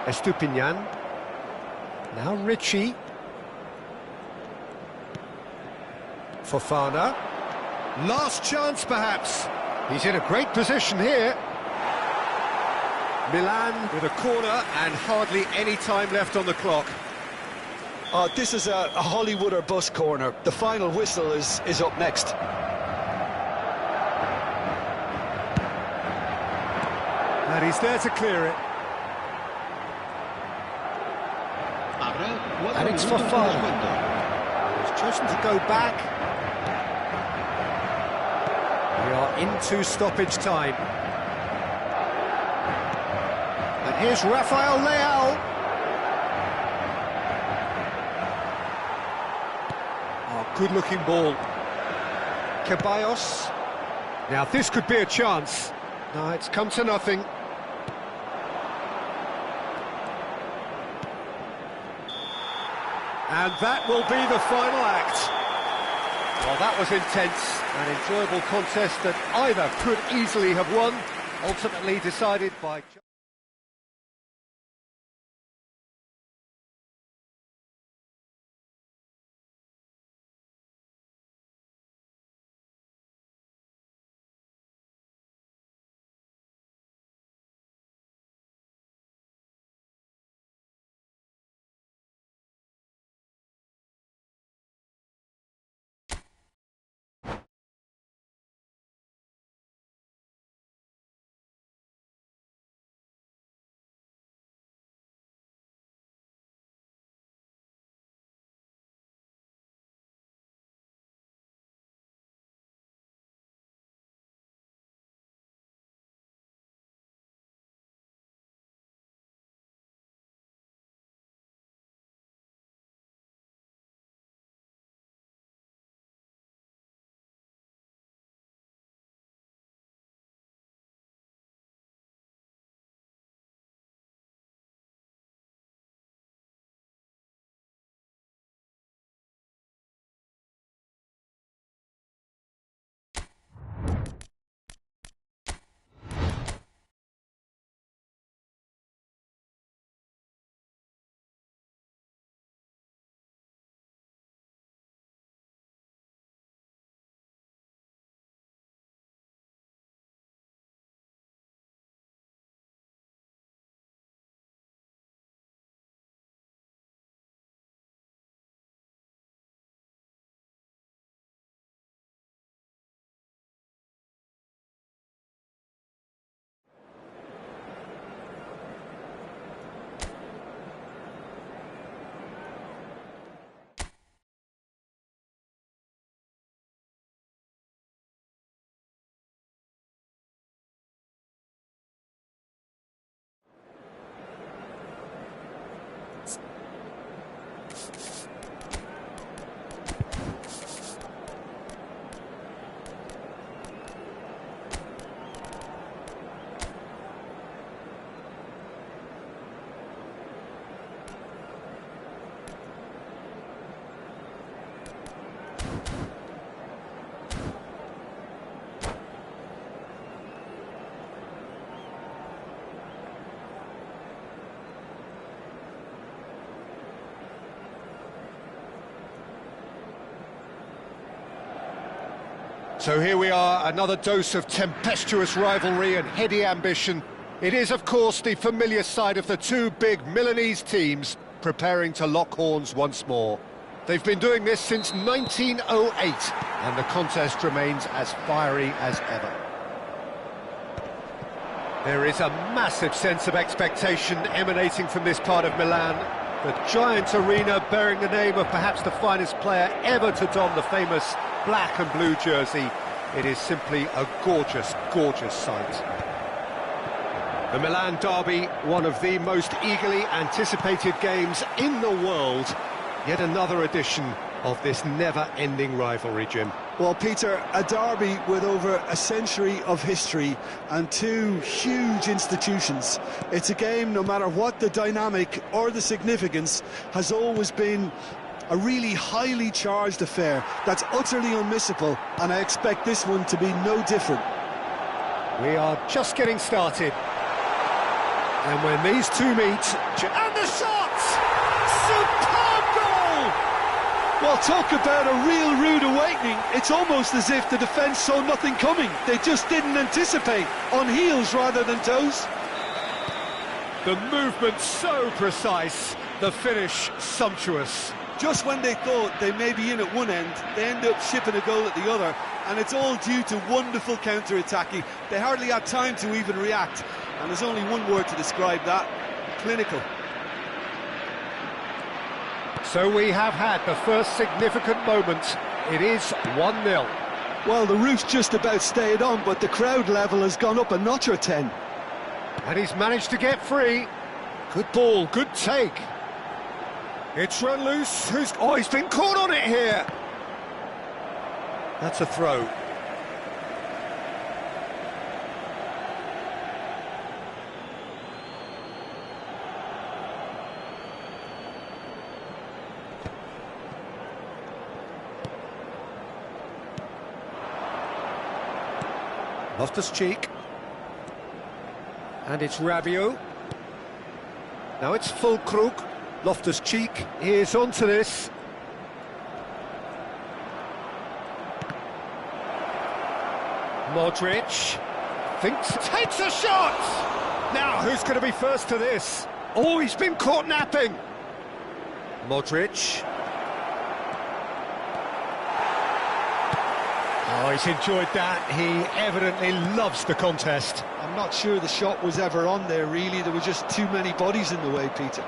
Speaker 1: Estupinian. Now Richie. Fofana. Last chance, perhaps. He's in a great position here. Milan with a corner and hardly any time left on the clock.
Speaker 2: This is a Hollywood or bust corner. The final whistle is up next.
Speaker 1: And he's there to clear it. And it's Fofana. He's chosen to go back. We are into stoppage time. And here's Rafael Leao. Oh, good-looking ball. Ceballos. Now this could be a chance. No, it's come to nothing. And that will be the final act. Well, that was intense, an enjoyable contest that either could easily have won, ultimately decided by... So here we are, another dose of tempestuous rivalry and heady ambition. It is, of course, the familiar side of the two big Milanese teams preparing to lock horns once more. They've been doing this since 1908, and the contest remains as fiery as ever. There is a massive sense of expectation emanating from this part of Milan. The giant arena bearing the name of perhaps the finest player ever to don the famous black and blue jersey. It is simply a gorgeous, gorgeous sight. The Milan derby, one of the most eagerly anticipated games in the world. Yet another edition of this never-ending rivalry, Jim.
Speaker 2: Well, Peter, a derby with over a century of history and two huge institutions. It's a game, no matter what the dynamic or the significance, has always been a really highly charged affair that's utterly unmissable, and I expect this one to be no different.
Speaker 1: We are just getting started. And when these two meet... And the shots! Superb goal!
Speaker 2: Well, talk about a real rude awakening. It's almost as if the defence saw nothing coming. They just didn't anticipate, on heels rather than toes.
Speaker 1: The movement so precise, the finish sumptuous.
Speaker 2: Just when they thought they may be in at one end, they end up shipping a goal at the other, and it's all due to wonderful counter-attacking. They hardly had time to even react, and there's only one word to describe that: clinical.
Speaker 1: So we have had the first significant moment. It is 1-0.
Speaker 2: Well, the roof's just about stayed on, but the crowd level has gone up a notch or 10.
Speaker 1: And he's managed to get free. Good ball, good take. It's run loose. Oh, he's been caught on it here. That's a throw. Loftus-Cheek. And it's Rabiot. Now it's Fulkrug. Loftus-Cheek is onto this. Modric takes a shot! Now, who's going to be first to this? Oh, he's been caught napping! Modric. Oh, he's enjoyed that. He evidently loves the contest.
Speaker 2: I'm not sure the shot was ever on there, really. There were just too many bodies in the way, Peter.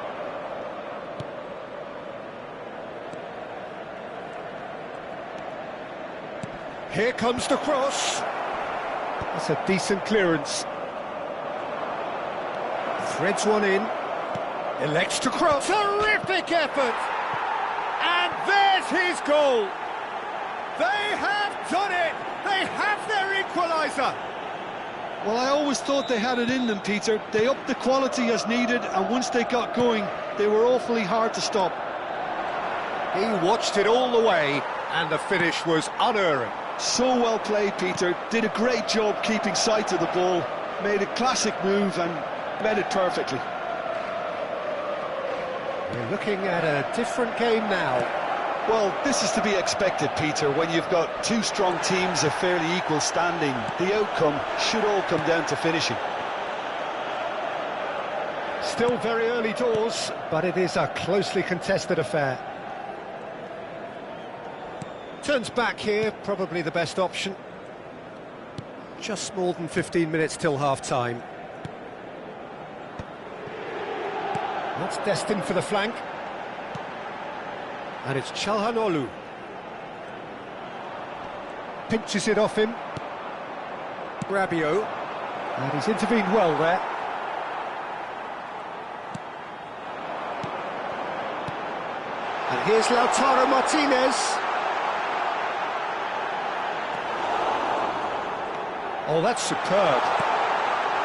Speaker 1: Here comes the cross. That's a decent clearance. Threads one in. Elects to cross. Terrific effort! And there's his goal! They have done it! They have their equaliser!
Speaker 2: Well, I always thought they had it in them, Peter. They upped the quality as needed, and once they got going, they were awfully hard to stop.
Speaker 1: He watched it all the way, and the finish was unerring.
Speaker 2: So well played, Peter. Did a great job keeping sight of the ball, made a classic move and met it perfectly.
Speaker 1: We're looking at a different game now.
Speaker 2: Well, this is to be expected, Peter, when you've got two strong teams of fairly equal standing. The outcome should all come down to finishing.
Speaker 1: Still very early doors, but it is a closely contested affair. Turns back here, probably the best option. Just more than 15 minutes till half-time. That's destined for the flank. And it's Çalhanoğlu. Pinches it off him. Rabiot. And he's intervened well there. And here's Lautaro Martinez. Oh, that's superb.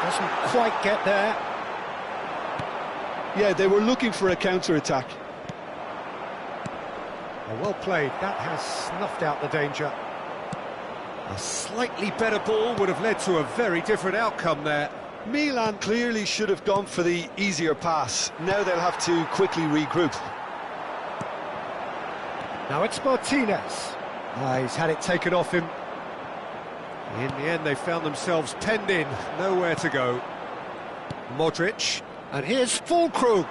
Speaker 1: Doesn't quite get there.
Speaker 2: Yeah, they were looking for a counter-attack.
Speaker 1: Well played, that has snuffed out the danger. A slightly better ball would have led to a very different outcome there.
Speaker 2: Milan clearly should have gone for the easier pass. Now they'll have to quickly regroup.
Speaker 1: Now it's Martinez. He's had it taken off him. In the end, they found themselves penned in, nowhere to go. Modric, and here's Fulkrug.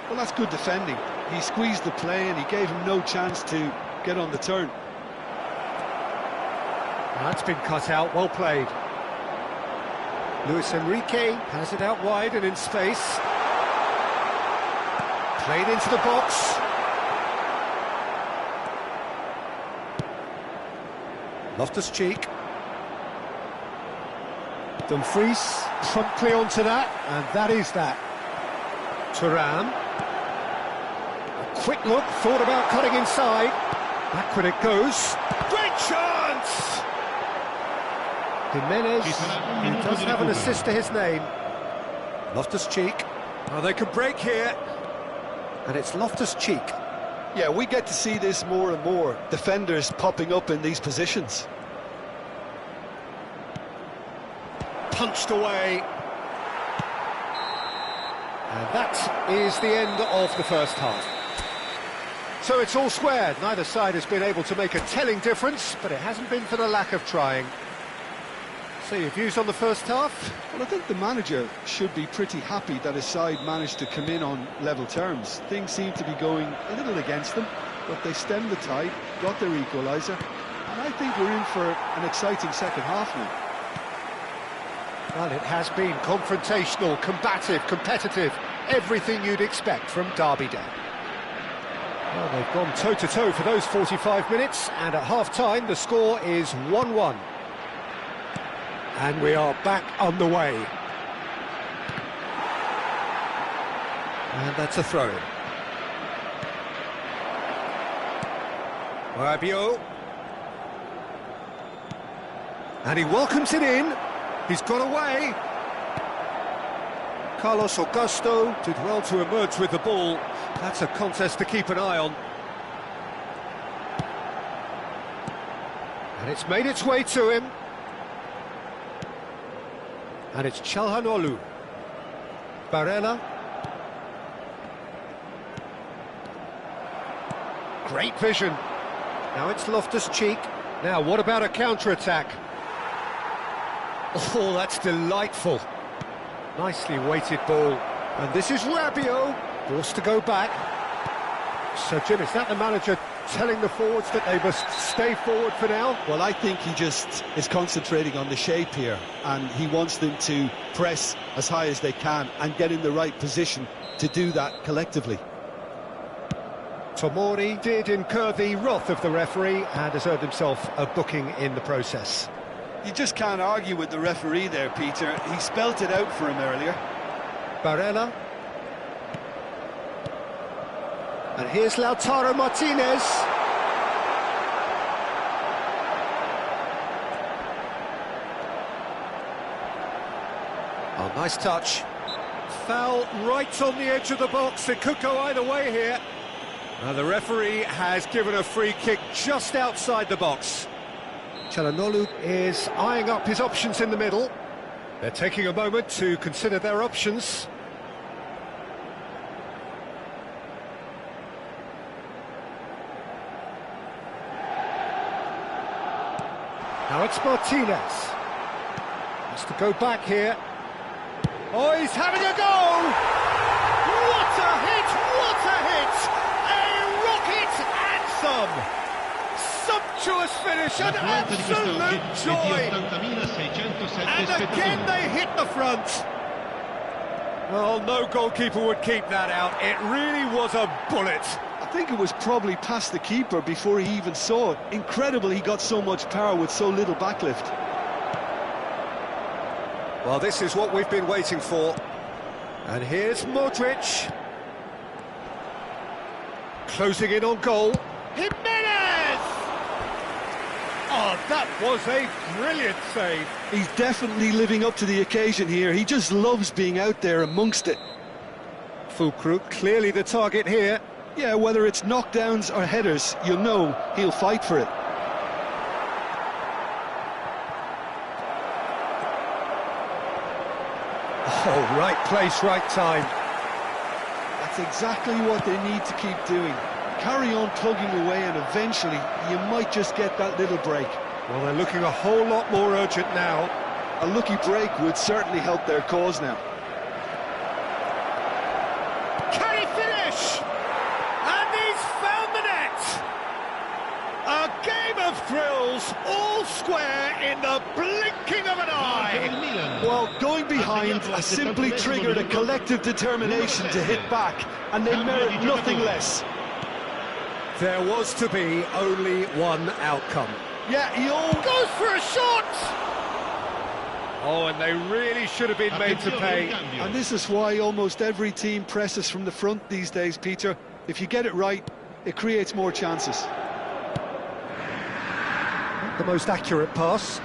Speaker 2: Well, that's good defending. He squeezed the play and he gave him no chance to get on the turn.
Speaker 1: That's been cut out, well played. Luis Enrique has it out wide and in space. Played into the box. Loftus-Cheek. Dumfries promptly onto that, and that is that. Turan. A quick look, thought about cutting inside. Backward it goes. Great chance! Jimenez, who does have an assist to his name. Loftus-Cheek. Oh, they can break here. And it's Loftus-Cheek.
Speaker 2: Yeah, we get to see this more and more. Defenders popping up in these positions.
Speaker 1: Punched away. And that is the end of the first half. So it's all squared. Neither side has been able to make a telling difference, but it hasn't been for the lack of trying. So your views on the first half?
Speaker 2: Well, I think the manager should be pretty happy that his side managed to come in on level terms. Things seem to be going a little against them, but they stemmed the tide, got their equaliser, and I think we're in for an exciting second half now.
Speaker 1: Well, it has been confrontational, combative, competitive, everything you'd expect from Derby Day. Well, they've gone toe-to-toe for those 45 minutes, and at half-time the score is 1-1. And we are back underway. And that's a throw-in. Rabiot. And he welcomes it in. He's got away. Carlos Augusto did well to emerge with the ball. That's a contest to keep an eye on. And it's made its way to him. And it's Çalhanoğlu. Barella. Great vision. Now it's Loftus-Cheek. Now, what about a counter-attack? Oh, that's delightful. Nicely weighted ball. And this is Rabiot, forced to go back. So, Jim, is that the manager telling the forwards that they must stay forward for now?
Speaker 2: Well, I think he just is concentrating on the shape here, and he wants them to press as high as they can and get in the right position to do that collectively.
Speaker 1: Tomori did incur the wrath of the referee and has earned himself a booking in the process.
Speaker 2: You just can't argue with the referee there, Peter. He spelt it out for him earlier.
Speaker 1: Barella. And here's Lautaro Martinez. Oh, nice touch. Foul right on the edge of the box. It could go either way here. The referee has given a free kick just outside the box. Çalhanoğlu is eyeing up his options in the middle. They're taking a moment to consider their options. Now it's Martinez. Has to go back here. Oh, he's having a go! What a hit! What a hit! A rocket anthem! Sumptuous finish, an absolute joy! And again they hit the front! Well, no goalkeeper would keep that out. It really was a bullet.
Speaker 2: I think it was probably past the keeper before he even saw it. Incredible he got so much power with so little backlift.
Speaker 1: Well, this is what we've been waiting for. And here's Modric. Closing in on goal. Jimenez! Oh, that was a brilliant save.
Speaker 2: He's definitely living up to the occasion here. He just loves being out there amongst it.
Speaker 1: Fulkrug clearly the target here.
Speaker 2: Yeah, whether it's knockdowns or headers, you'll know he'll fight for it.
Speaker 1: Oh, right place, right time.
Speaker 2: That's exactly what they need to keep doing. Carry on plugging away and eventually you might just get that little break.
Speaker 1: Well, they're looking a whole lot more urgent now.
Speaker 2: A lucky break would certainly help their cause now.
Speaker 1: Can he finish? And he's found the net! A game of thrills, all square in the blinking of an eye!
Speaker 2: Well, going behind has simply triggered a collective determination to hit back, and they merit nothing less.
Speaker 1: There was to be only one outcome.
Speaker 2: Yeah, he
Speaker 1: goes for a shot! Oh, and they really should have been made to pay.
Speaker 2: And this is why almost every team presses from the front these days, Peter. If you get it right, it creates more chances.
Speaker 1: The most accurate pass.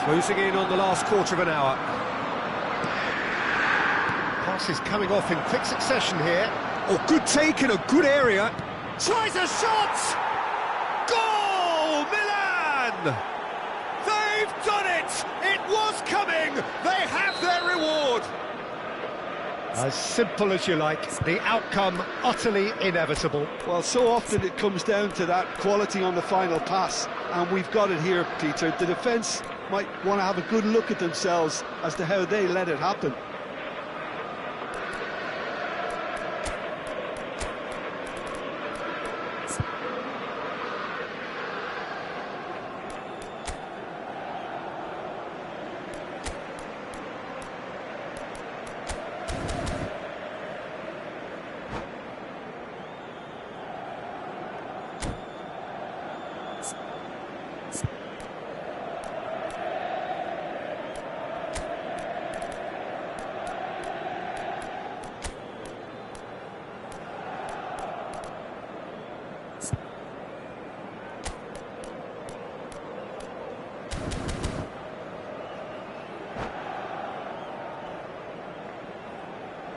Speaker 1: Closing in on the last quarter of an hour. Pass is coming off in quick succession here. Oh, good take in a good area. Tries a shot! Goal! Milan! They've done it! It was coming! They have their reward! As simple as you like, the outcome utterly inevitable.
Speaker 2: Well, so often it comes down to that quality on the final pass, and we've got it here, Peter. The defence might want to have a good look at themselves as to how they let it happen.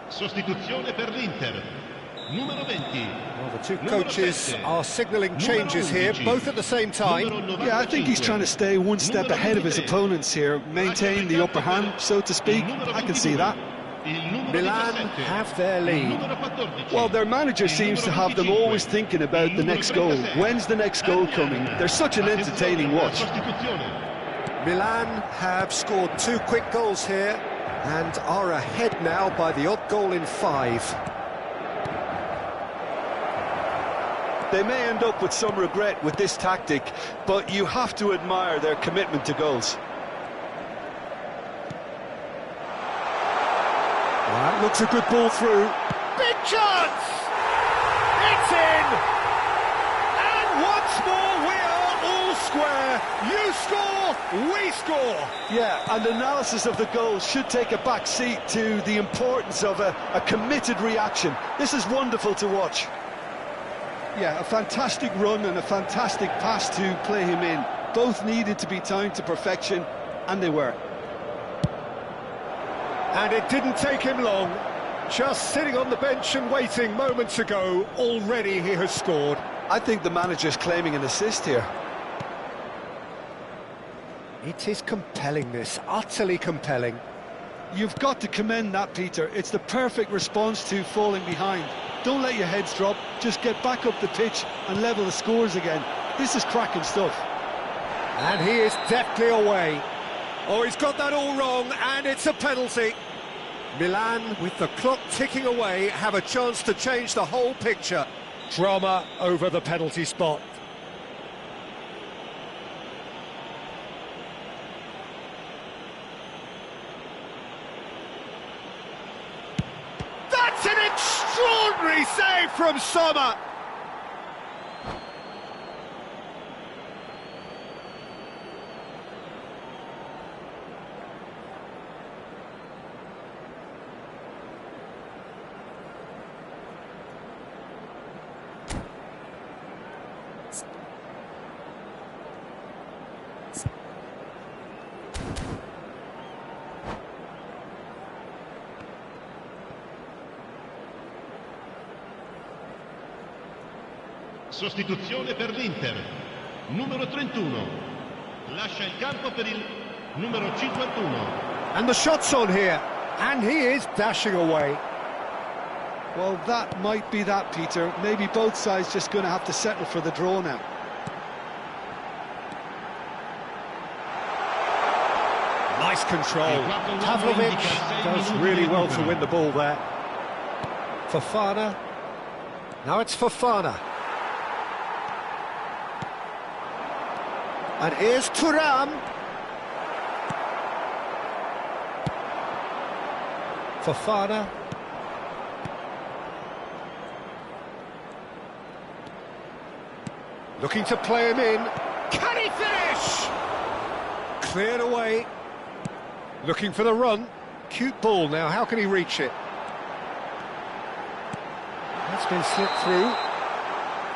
Speaker 3: Sostituzione per l'Inter. Numero 20.
Speaker 1: Well, the two coaches are signalling changes here, both at the same time.
Speaker 2: Yeah, I think he's trying to stay one step ahead of his opponents here, maintain the upper hand, so to speak. I can see that.
Speaker 1: Milan have their lead.
Speaker 2: Well, their manager seems to have them always thinking about the next goal. When's the next goal coming? They're such an entertaining watch.
Speaker 1: Milan have scored 2 quick goals here and are ahead now by the odd goal in 5.
Speaker 2: They may end up with some regret with this tactic, but you have to admire their commitment to goals.
Speaker 1: That looks a good ball through. Big chance! It's in! And once more we are all square. You score, we score.
Speaker 2: Yeah, and analysis of the goal should take a back seat to the importance of a committed reaction. This is wonderful to watch. Yeah, a fantastic run and a fantastic pass to play him in. Both needed to be timed to perfection, and they were.
Speaker 1: And it didn't take him long. Just sitting on the bench and waiting moments ago, already he has scored.
Speaker 2: I think the manager's claiming an assist here.
Speaker 1: It is compelling, this, utterly compelling.
Speaker 2: You've got to commend that, Peter. It's the perfect response to falling behind. Don't let your heads drop, just get back up the pitch and level the scores again. This is cracking stuff.
Speaker 1: And he is deftly away. Oh, he's got that all wrong, and it's a penalty. Milan, with the clock ticking away, have a chance to change the whole picture. Drama over the penalty spot. That's an extraordinary save from Sommer.
Speaker 3: Sostituzione per l'Inter. Numero 31. Lascia il campo per il numero 51.
Speaker 1: And the shot's on here, and he is dashing away.
Speaker 2: Well, that might be that, Peter. Maybe both sides just going to have to settle for the draw now.
Speaker 1: Nice control. Pavlovic does really well to win the ball there. Fofana. Now it's Fofana. And here's Thuram. Fofana. Looking to play him in. Can he finish? Cleared away. Looking for the run. Cute ball now. How can he reach it? That's been slipped through.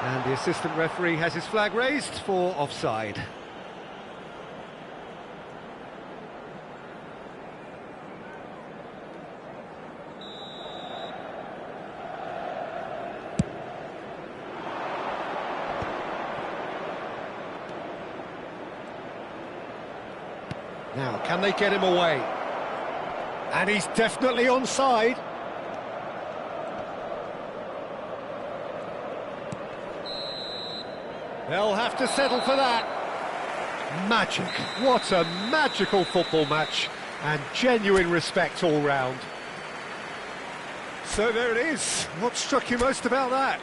Speaker 1: And the assistant referee has his flag raised for offside. Now, can they get him away? And he's definitely onside. They'll have to settle for that. Magic. What a magical football match. And genuine respect all round. So there it is. What struck you most about that?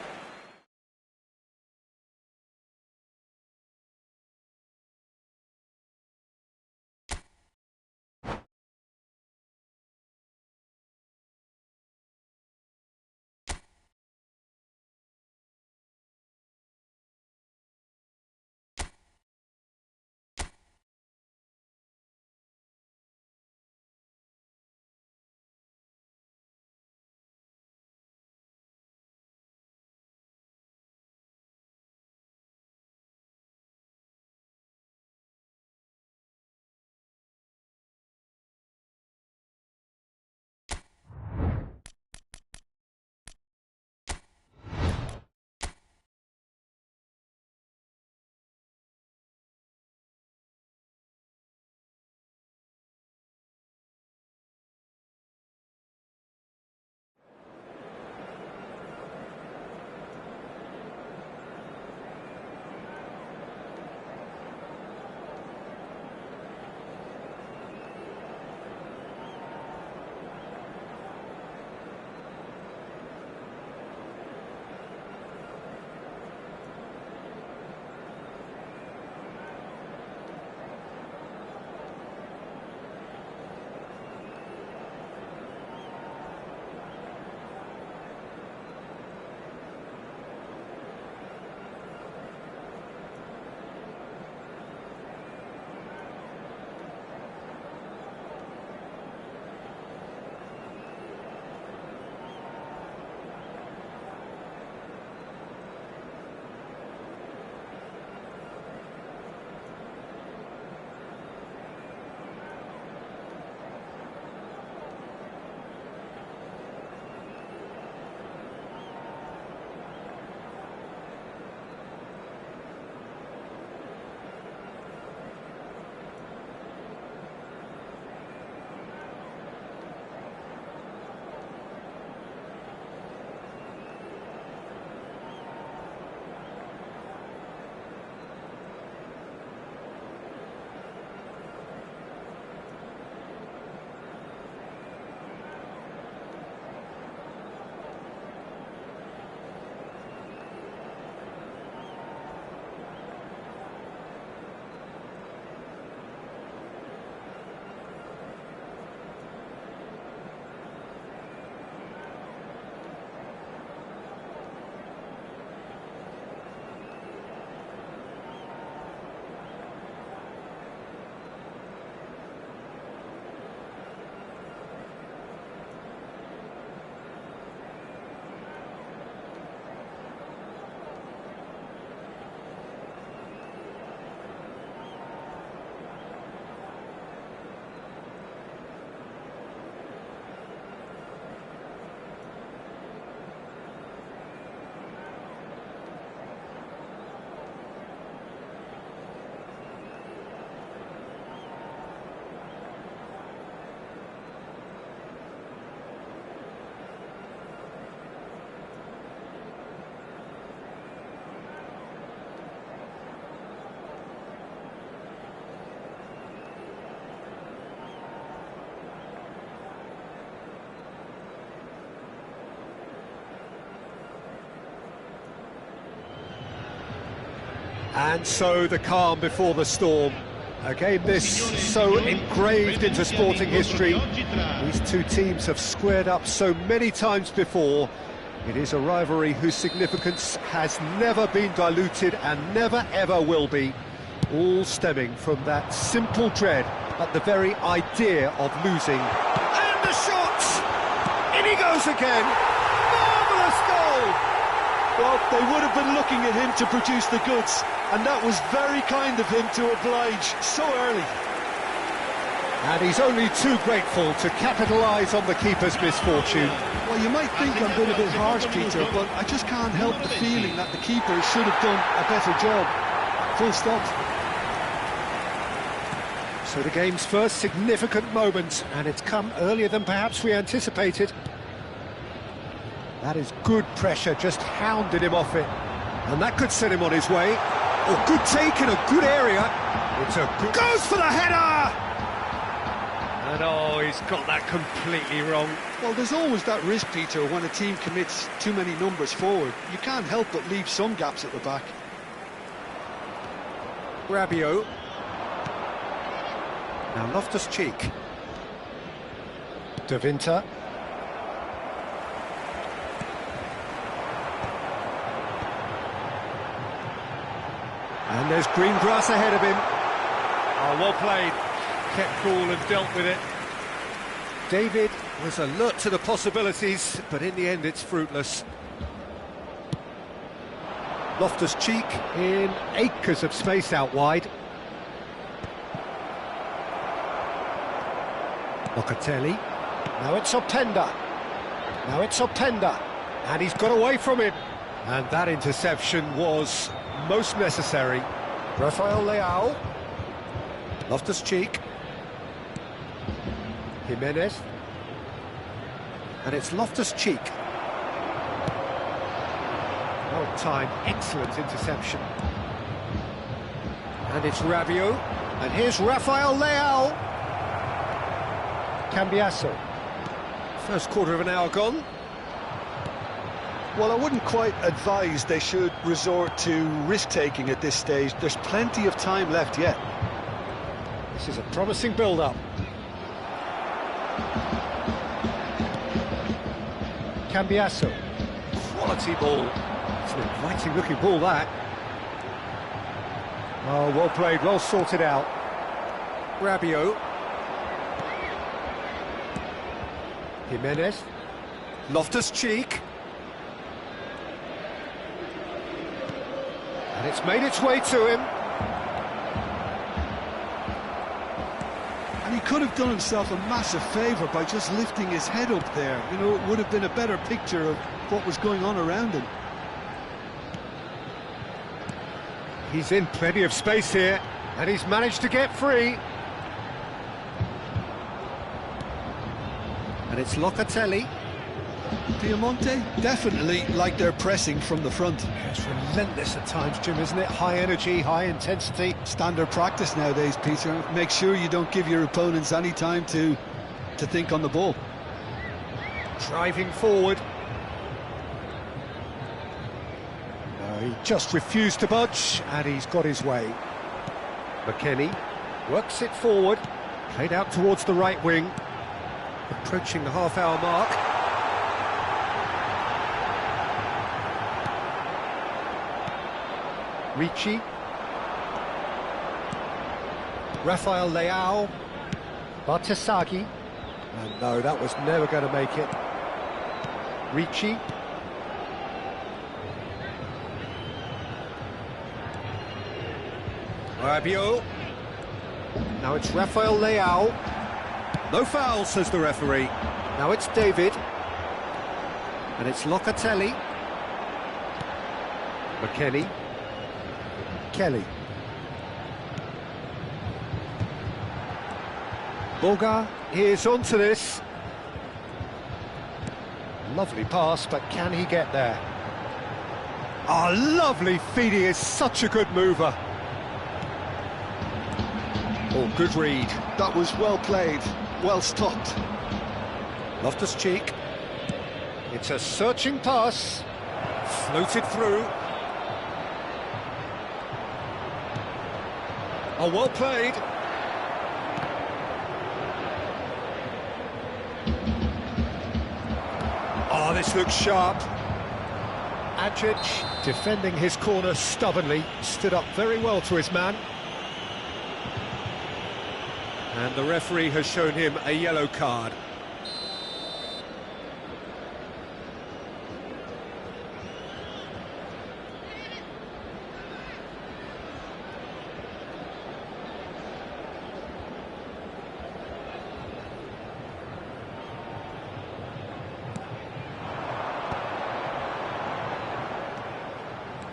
Speaker 1: And so the calm before the storm. A game this so engraved into sporting history. These two teams have squared up so many times before. It is a rivalry whose significance has never been diluted and never ever will be. All stemming from that simple dread at the very idea of losing. And the shots! In he goes again! Marvellous goal!
Speaker 2: Well, they would have been looking at him to produce the goods, and that was very kind of him to oblige so early.
Speaker 1: And he's only too grateful to capitalise on the keeper's misfortune.
Speaker 2: Well, you might think I'm being a bit harsh, Peter, but I just can't help the feeling that the keeper should have done a better job. Full stop.
Speaker 1: So the game's first significant moment, and it's come earlier than perhaps we anticipated. That is good pressure, just hounded him off it. And that could set him on his way. Oh, good take in a good area. It's a good... Goes for the header! And oh, he's got that completely wrong.
Speaker 2: Well, there's always that risk, Peter, when a team commits too many numbers forward. You can't help but leave some gaps at the back.
Speaker 1: Rabiot. Now Loftus-Cheek. De Winter. And there's green grass ahead of him. Oh, well played. Kept cool and dealt with it. David was alert to the possibilities, but in the end it's fruitless. Loftus-Cheek in acres of space out wide. Locatelli. Now it's Openda. Now it's Openda. And he's got away from him. And that interception was most necessary. Rafael Leao. Loftus-Cheek. Jimenez. And it's Loftus-Cheek. Well timed, excellent interception. And it's Rabiot. And here's Rafael Leao. Cambiasso. First quarter of an hour gone.
Speaker 2: Well, I wouldn't quite advise they should resort to risk-taking at this stage. There's plenty of time left yet.
Speaker 1: This is a promising build-up. Cambiasso. Quality ball. It's an inviting-looking ball, that. Oh, well played, well sorted out. Rabiot. Jimenez. Loftus-Cheek. And it's made its way to him.
Speaker 2: And he could have done himself a massive favour by just lifting his head up there. You know, it would have been a better picture of what was going on around him.
Speaker 1: He's in plenty of space here, and he's managed to get free. And it's Locatelli.
Speaker 2: Piemonte definitely like they're pressing from the front.
Speaker 1: It's relentless at times, Jim, isn't it? High energy, high intensity.
Speaker 2: Standard practice nowadays, Peter. Make sure you don't give your opponents any time to think on the ball.
Speaker 1: Driving forward. No, he just refused to budge, and he's got his way. McKennie works it forward, played out towards the right wing. Approaching the half-hour mark. Ricci. Rafael Leao. Bartesaghi. And no, that was never going to make it. Ricci. Rabiot. Now it's Rafael Leao. No foul, says the referee. Now it's David. And it's Locatelli. McKennie. Kelly. Boga is onto this. Lovely pass, but can he get there? Oh, lovely feed, he is such a good mover. Oh, good read.
Speaker 2: That was well played, well stopped.
Speaker 1: Loftus-Cheek. It's a searching pass. Floated through. Oh, well played. Oh, this looks sharp. Ajic, defending his corner stubbornly, stood up very well to his man. And the referee has shown him a yellow card.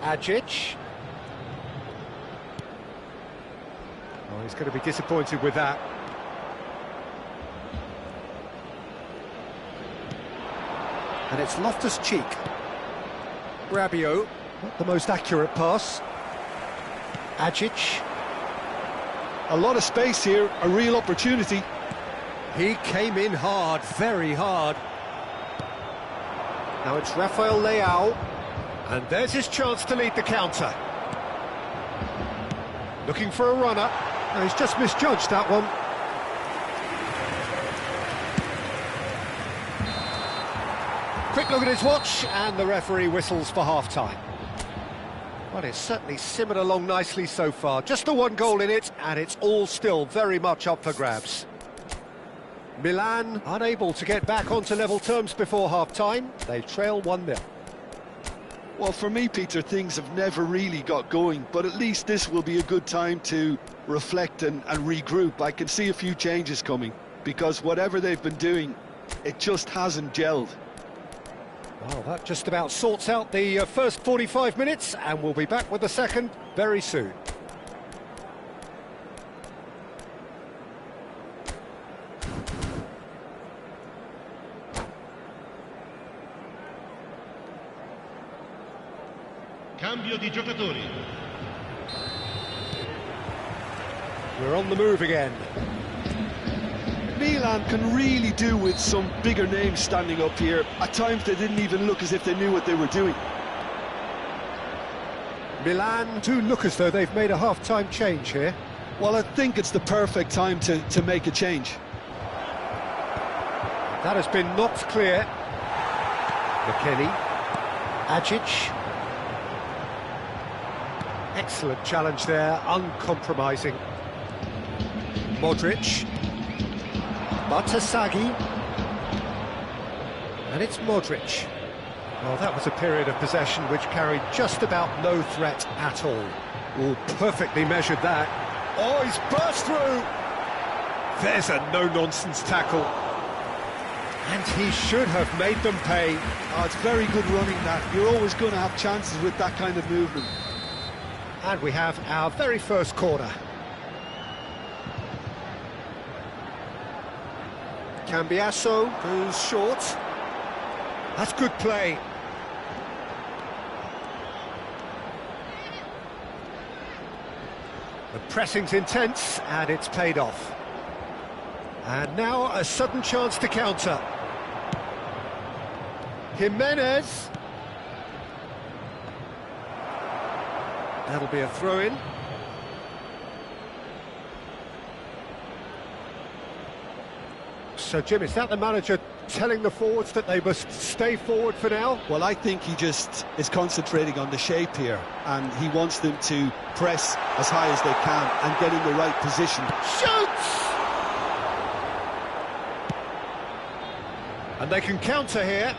Speaker 1: Ajic. Oh, he's going to be disappointed with that. And it's Loftus-Cheek. Rabiot, not the most accurate pass. Ajic.
Speaker 2: A lot of space here, a real opportunity.
Speaker 1: He came in hard, very hard. Now it's Rafael Leao. And there's his chance to lead the counter. Looking for a runner. No, he's just misjudged that one. Quick look at his watch, and the referee whistles for half-time. Well, it's certainly simmered along nicely so far. Just the one goal in it, and it's all still very much up for grabs. Milan unable to get back onto level terms before half-time. They trail 1-0.
Speaker 2: Well, for me, Peter, things have never really got going, but at least this will be a good time to reflect and regroup. I can see a few changes coming, because whatever they've been doing, it just hasn't gelled.
Speaker 1: Well, that just about sorts out the first 45 minutes, and we'll be back with the second very soon.
Speaker 3: Cambio di giocatori.
Speaker 1: We're on the move again.
Speaker 2: Milan can really do with some bigger names standing up here. At times they didn't even look as if they knew what they were doing.
Speaker 1: Milan do look as though they've made a half-time change here.
Speaker 2: Well, I think it's the perfect time to make a change.
Speaker 1: That has been knocked clear. McKennie. Ajic. Excellent challenge there, uncompromising. Modric. Batasagi. And it's Modric. Well, that was a period of possession which carried just about no threat at all. Oh, perfectly measured that. Oh, he's burst through! There's a no-nonsense tackle. And he should have made them pay.
Speaker 2: Oh, it's very good running, that. You're always going to have chances with that kind of movement.
Speaker 1: And we have our very first corner. Cambiasso goes short. That's good play. The pressing's intense, and it's paid off. And now a sudden chance to counter. Jimenez. That'll be a throw-in. So, Jim, is that the manager telling the forwards that they must stay forward for now?
Speaker 2: Well, I think he just is concentrating on the shape here, and he wants them to press as high as they can and get in the right position.
Speaker 1: Shoots! And they can counter here.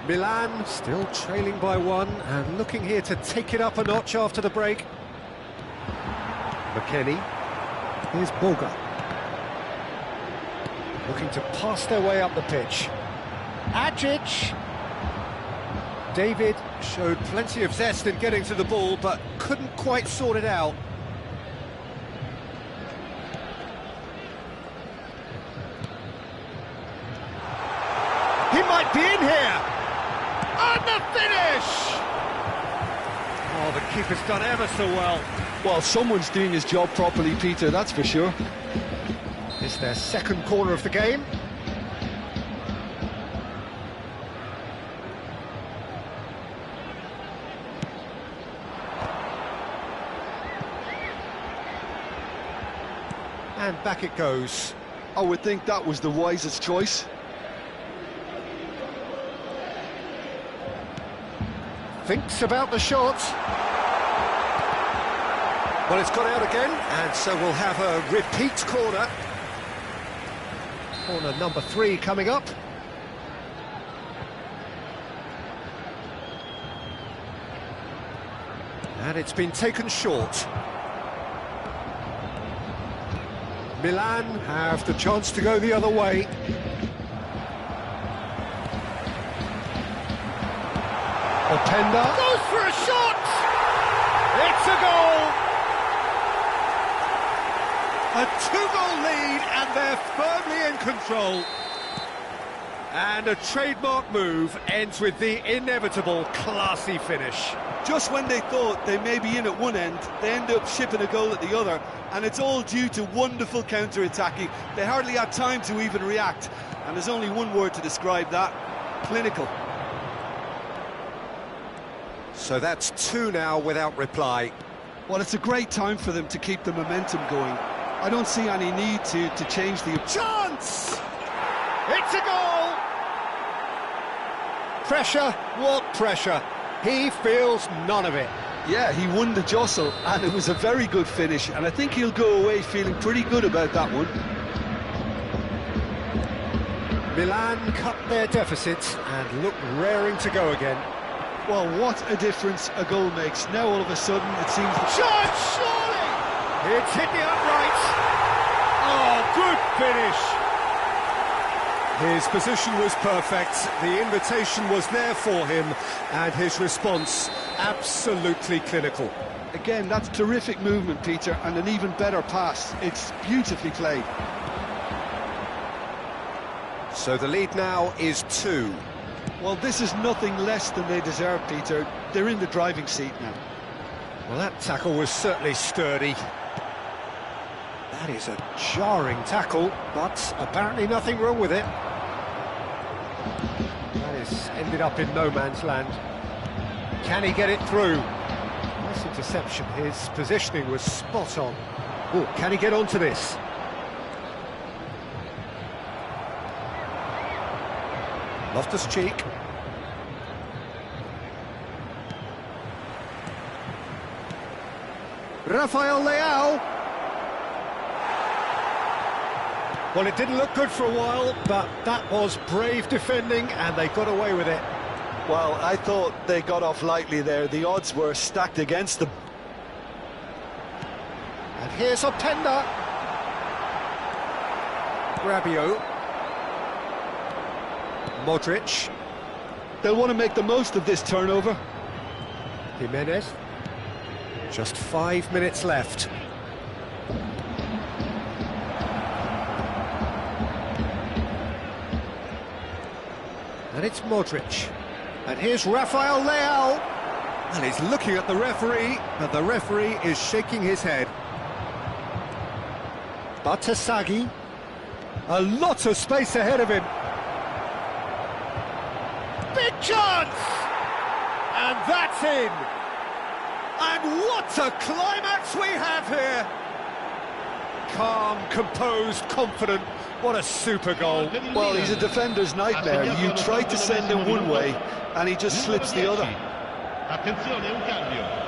Speaker 1: Milan still trailing by one and looking here to take it up a notch after the break. McKennie. Here's Boga. Looking to pass their way up the pitch. Ajic. David showed plenty of zest in getting to the ball, but couldn't quite sort it out. He might be in here! And the finish! Oh, the keeper's done ever so well.
Speaker 2: Well, someone's doing his job properly, Peter, that's for sure.
Speaker 1: It's their second corner of the game. and back it goes.
Speaker 2: I would think that was the wisest choice.
Speaker 1: Thinks about the shot. Well, it's gone out again, and so we'll have a repeat corner. Corner number 3 coming up. And it's been taken short. Milan have the chance to go the other way. Openda goes for a shot! It's a goal! A 2-goal lead, and they're firmly in control. And a trademark move ends with the inevitable classy finish.
Speaker 2: Just when they thought they may be in at one end, they end up shipping a goal at the other, and it's all due to wonderful counter-attacking. They hardly had time to even react, and there's only one word to describe that: clinical.
Speaker 1: So that's 2 now without reply.
Speaker 2: Well, it's a great time for them to keep the momentum going. I don't see any need to change the...
Speaker 1: Chance! It's a goal! Pressure, what pressure? He feels none of it.
Speaker 2: Yeah, he won the jostle, and it was a very good finish, and I think he'll go away feeling pretty good about that one.
Speaker 1: Milan cut their deficit and look raring to go again.
Speaker 2: Well, what a difference a goal makes. Now all of a sudden it seems...
Speaker 1: Shot, surely! It's hit the upright. Oh, good finish. His position was perfect, the invitation was there for him, and his response absolutely clinical.
Speaker 2: Again, that's terrific movement, Peter, and an even better pass. It's beautifully played.
Speaker 1: So the lead now is 2.
Speaker 2: Well, this is nothing less than they deserve, Peter. They're in the driving seat now.
Speaker 1: Well, that tackle was certainly sturdy. That is a jarring tackle, but apparently nothing wrong with it. That is ended up in no man's land. Can he get it through? Nice interception. His positioning was spot on. Oh, can he get onto this? Loftus-Cheek. Rafael Leao. Well, it didn't look good for a while, but that was brave defending, and they got away with it.
Speaker 2: Well, I thought they got off lightly there. The odds were stacked against them.
Speaker 1: And here's Openda. Rabiot. Modric.
Speaker 2: They'll want to make the most of this turnover.
Speaker 1: Jimenez. Just 5 minutes left. And it's Modric. And here's Rafael Leao. And he's looking at the referee, and the referee is shaking his head. Batasagi. A lot of space ahead of him. Big chance! And that's in! And what a climax we have here! Calm, composed, confident. What a super goal.
Speaker 2: Well, he's a defender's nightmare. You try to send him one way, and he just slips the other.
Speaker 3: Attenzione, un cambio.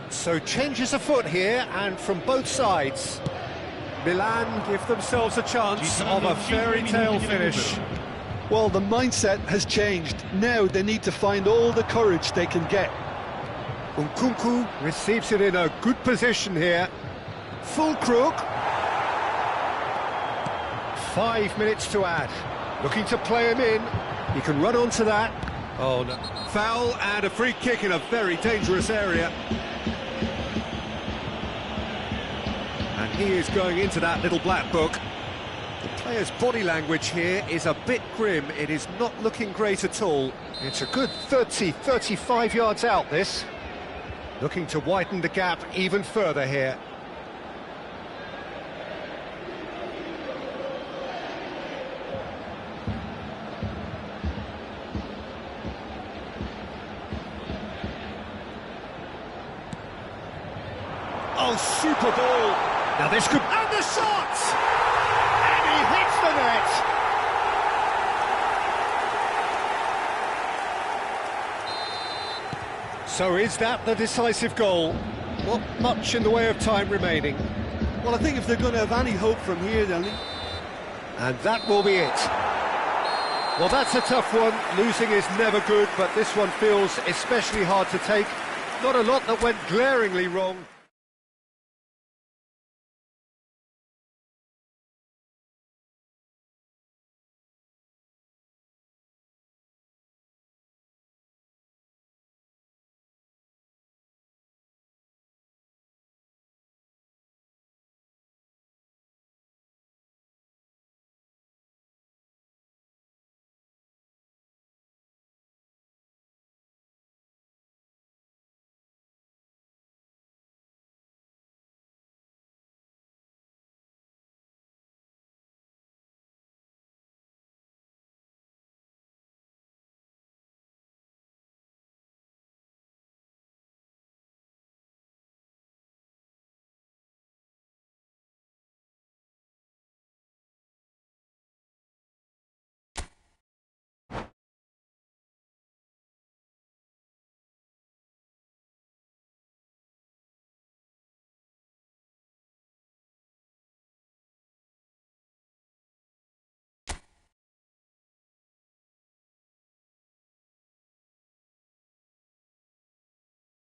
Speaker 1: So changes afoot here, and from both sides. Milan give themselves a chance of a fairy tale finish.
Speaker 2: Well, the mindset has changed. Now they need to find all the courage they can get.
Speaker 1: Nkunku receives it in a good position here. Full crook. 5 minutes to add. Looking to play him in. He can run onto that. Oh, no. Foul and a free kick in a very dangerous area. And he is going into that little black book. The player's body language here is a bit grim. It is not looking great at all. It's a good 35 yards out, this. Looking to widen the gap even further here. Oh, super ball. Now this could... And the shot! And he hits the net! So is that the decisive goal? Not much in the way of time remaining.
Speaker 2: Well, I think if they're going to have any hope from here, they'll need...
Speaker 1: And that will be it. Well, that's a tough one. Losing is never good, but this one feels especially hard to take. Not a lot that went glaringly wrong.